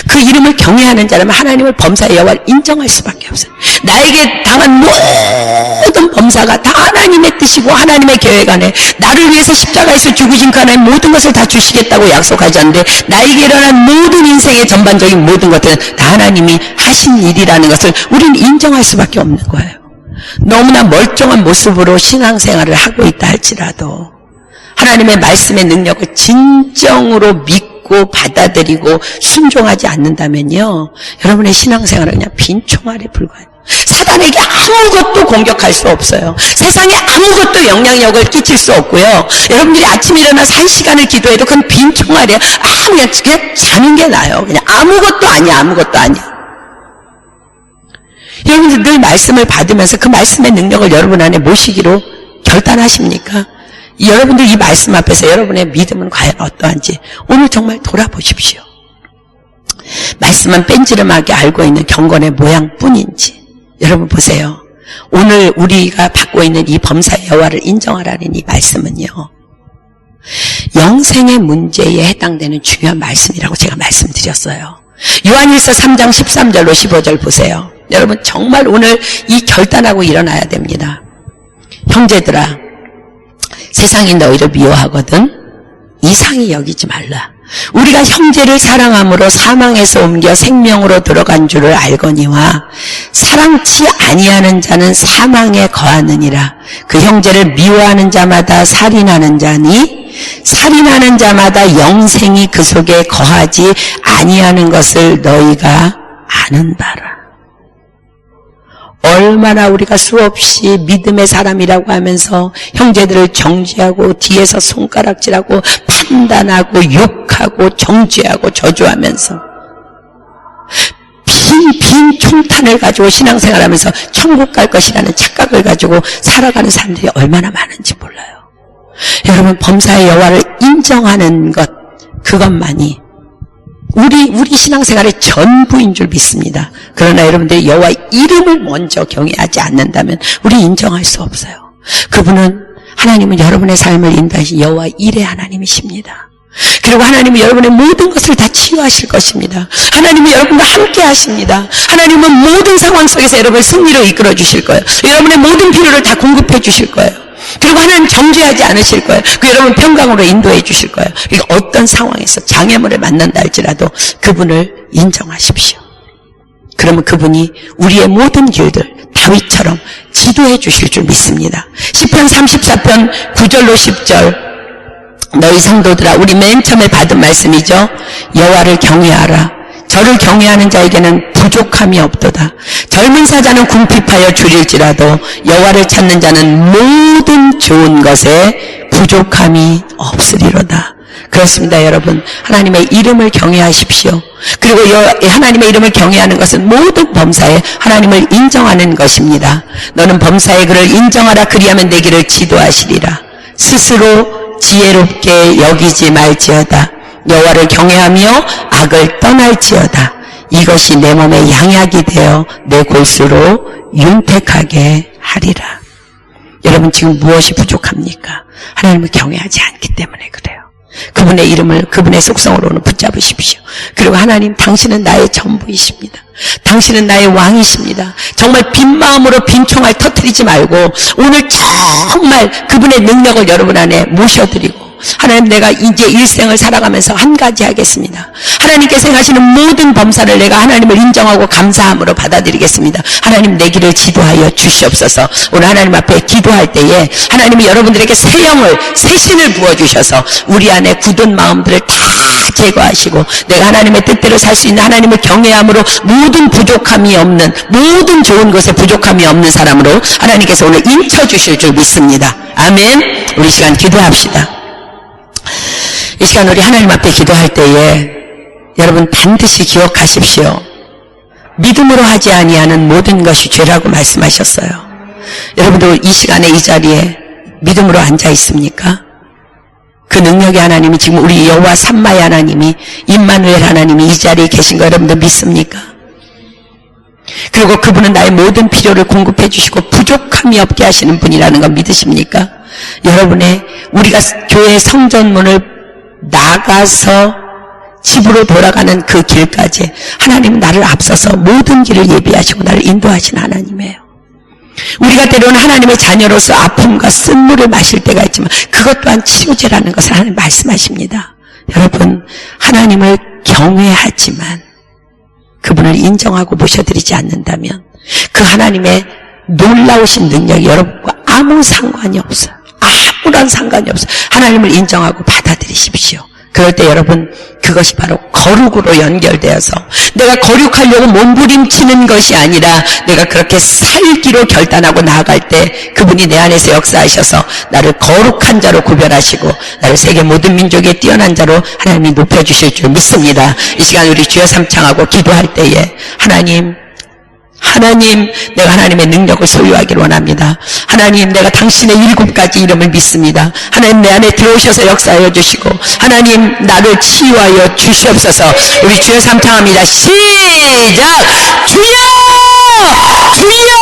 그 이름을 경외하는 자라면 하나님을 범사의 여호와를 인정할 수밖에 없어요. 나에게 당한 모든 범사가 다 하나님의 뜻이고 하나님의 계획 안에, 나를 위해서 십자가에서 죽으신 그 하나님 모든 것을 다 주시겠다고 약속하셨는데, 나에게 일어난 모든 인생의 전반적인 모든 것들은 다 하나님이 하신 일이라는 것을 우리는 인정할 수밖에 없는 거예요. 너무나 멀쩡한 모습으로 신앙생활을 하고 있다 할지라도 하나님의 말씀의 능력을 진정으로 믿고 받아들이고 순종하지 않는다면요, 여러분의 신앙생활은 그냥 빈 총알에 불과해요. 사단에게 아무것도 공격할 수 없어요. 세상에 아무것도 영향력을 끼칠 수 없고요. 여러분들이 아침에 일어나서 1시간을 기도해도 그건 빈 총알이에요. 그냥 자는 게 나아요. 그냥 아무것도 아니야. 여러분들 늘 말씀을 받으면서 그 말씀의 능력을 여러분 안에 모시기로 결단하십니까? 여러분들 이 말씀 앞에서 여러분의 믿음은 과연 어떠한지 오늘 정말 돌아보십시오. 말씀은 뺀지름하게 알고 있는 경건의 모양뿐인지. 여러분 보세요. 오늘 우리가 받고 있는 이 범사의 여호와를 인정하라는 이 말씀은요, 영생의 문제에 해당되는 중요한 말씀이라고 제가 말씀드렸어요. 요한일서 3장 13절로 15절 보세요. 여러분 정말 오늘 이 결단하고 일어나야 됩니다. 형제들아, 세상이 너희를 미워하거든 이상히 여기지 말라. 우리가 형제를 사랑함으로 사망에서 옮겨 생명으로 들어간 줄을 알거니와 사랑치 아니하는 자는 사망에 거하느니라. 그 형제를 미워하는 자마다 살인하는 자니 살인하는 자마다 영생이 그 속에 거하지 아니하는 것을 너희가 아는 바라. 얼마나 우리가 수없이 믿음의 사람이라고 하면서 형제들을 정죄하고 뒤에서 손가락질하고 판단하고 욕하고 정죄하고 저주하면서 빈 총탄을 가지고 신앙생활하면서 천국 갈 것이라는 착각을 가지고 살아가는 사람들이 얼마나 많은지 몰라요. 여러분, 범사의 여호와를 인정하는 것, 그것만이 우리 신앙생활의 전부인 줄 믿습니다. 그러나 여러분들이 여호와의 이름을 먼저 경외하지 않는다면 우리 인정할 수 없어요. 그분은, 하나님은 여러분의 삶을 인도하신 여호와 일의 하나님이십니다. 그리고 하나님은 여러분의 모든 것을 다 치유하실 것입니다. 하나님은 여러분과 함께 하십니다. 하나님은 모든 상황 속에서 여러분을 승리로 이끌어 주실 거예요. 여러분의 모든 필요를 다 공급해 주실 거예요. 그리고 하나님 정죄하지 않으실 거예요. 그 여러분 평강으로 인도해 주실 거예요. 그러니까 어떤 상황에서 장애물을 만난다 할지라도 그분을 인정하십시오. 그러면 그분이 우리의 모든 길들 다윗처럼 지도해 주실 줄 믿습니다. 시편 34편 9절로 10절, 너희 성도들아, 우리 맨 처음에 받은 말씀이죠. 여호와를 경외하라. 저를 경외하는 자에게는 부족함이 없도다. 젊은 사자는 궁핍하여 줄일지라도 여호와를 찾는 자는 모든 좋은 것에 부족함이 없으리로다. 그렇습니다, 여러분. 하나님의 이름을 경외하십시오. 그리고 하나님의 이름을 경외하는 것은 모든 범사에 하나님을 인정하는 것입니다. 너는 범사의 그를 인정하라. 그리하면 내 길을 지도하시리라. 스스로 지혜롭게 여기지 말지어다. 여호와를 경외하며 악을 떠날지어다. 이것이 내 몸의 양약이 되어 내 골수로 윤택하게 하리라. 여러분, 지금 무엇이 부족합니까? 하나님을 경외하지 않기 때문에 그래요. 그분의 이름을, 그분의 속성으로는 붙잡으십시오. 그리고 하나님, 당신은 나의 전부이십니다. 당신은 나의 왕이십니다. 정말 빈 마음으로 빈 총알 터뜨리지 말고 오늘 정말 그분의 능력을 여러분 안에 모셔드리고, 하나님, 내가 이제 일생을 살아가면서 한 가지 하겠습니다. 하나님께서 행하시는 모든 범사를 내가 하나님을 인정하고 감사함으로 받아들이겠습니다. 하나님, 내 길을 지도하여 주시옵소서. 오늘 하나님 앞에 기도할 때에 하나님이 여러분들에게 새 영을, 새 신을 부어주셔서 우리 안에 굳은 마음들을 다 제거하시고 내가 하나님의 뜻대로 살 수 있는, 하나님을 경외함으로 모든 부족함이 없는, 모든 좋은 것에 부족함이 없는 사람으로 하나님께서 오늘 인쳐주실 줄 믿습니다. 아멘. 우리 시간 기도합시다. 이 시간 우리 하나님 앞에 기도할 때에 여러분 반드시 기억하십시오. 믿음으로 하지 아니하는 모든 것이 죄라고 말씀하셨어요. 여러분들 이 시간에 이 자리에 믿음으로 앉아 있습니까? 그 능력의 하나님이, 지금 우리 여호와 삼마의 하나님이, 임마누엘 하나님이 이 자리에 계신 거 여러분들 믿습니까? 그리고 그분은 나의 모든 필요를 공급해 주시고 부족함이 없게 하시는 분이라는 거 믿으십니까? 여러분의, 우리가 교회 성전문을 나가서 집으로 돌아가는 그 길까지 하나님은 나를 앞서서 모든 길을 예비하시고 나를 인도하시는 하나님이에요. 우리가 때로는 하나님의 자녀로서 아픔과 쓴물을 마실 때가 있지만 그것 또한 치유제라는 것을 하나님 말씀하십니다. 여러분, 하나님을 경외하지만 그분을 인정하고 모셔드리지 않는다면 그 하나님의 놀라우신 능력이 여러분과 아무 상관이 없어요. 아무런 상관이 없어요. 하나님을 인정하고 받아들이십시오. 그럴 때 여러분, 그것이 바로 거룩으로 연결되어서 내가 거룩하려고 몸부림치는 것이 아니라 내가 그렇게 살기로 결단하고 나아갈 때 그분이 내 안에서 역사하셔서 나를 거룩한 자로 구별하시고 나를 세계 모든 민족에 뛰어난 자로 하나님이 높여주실 줄 믿습니다. 이 시간 우리 주여 삼창하고 기도할 때에 하나님, 내가 하나님의 능력을 소유하기를 원합니다. 하나님, 내가 당신의 7가지 이름을 믿습니다. 하나님, 내 안에 들어오셔서 역사하여 주시고 하나님, 나를 치유하여 주시옵소서. 우리 주여 삼창합니다. 시작! 주여! 주여!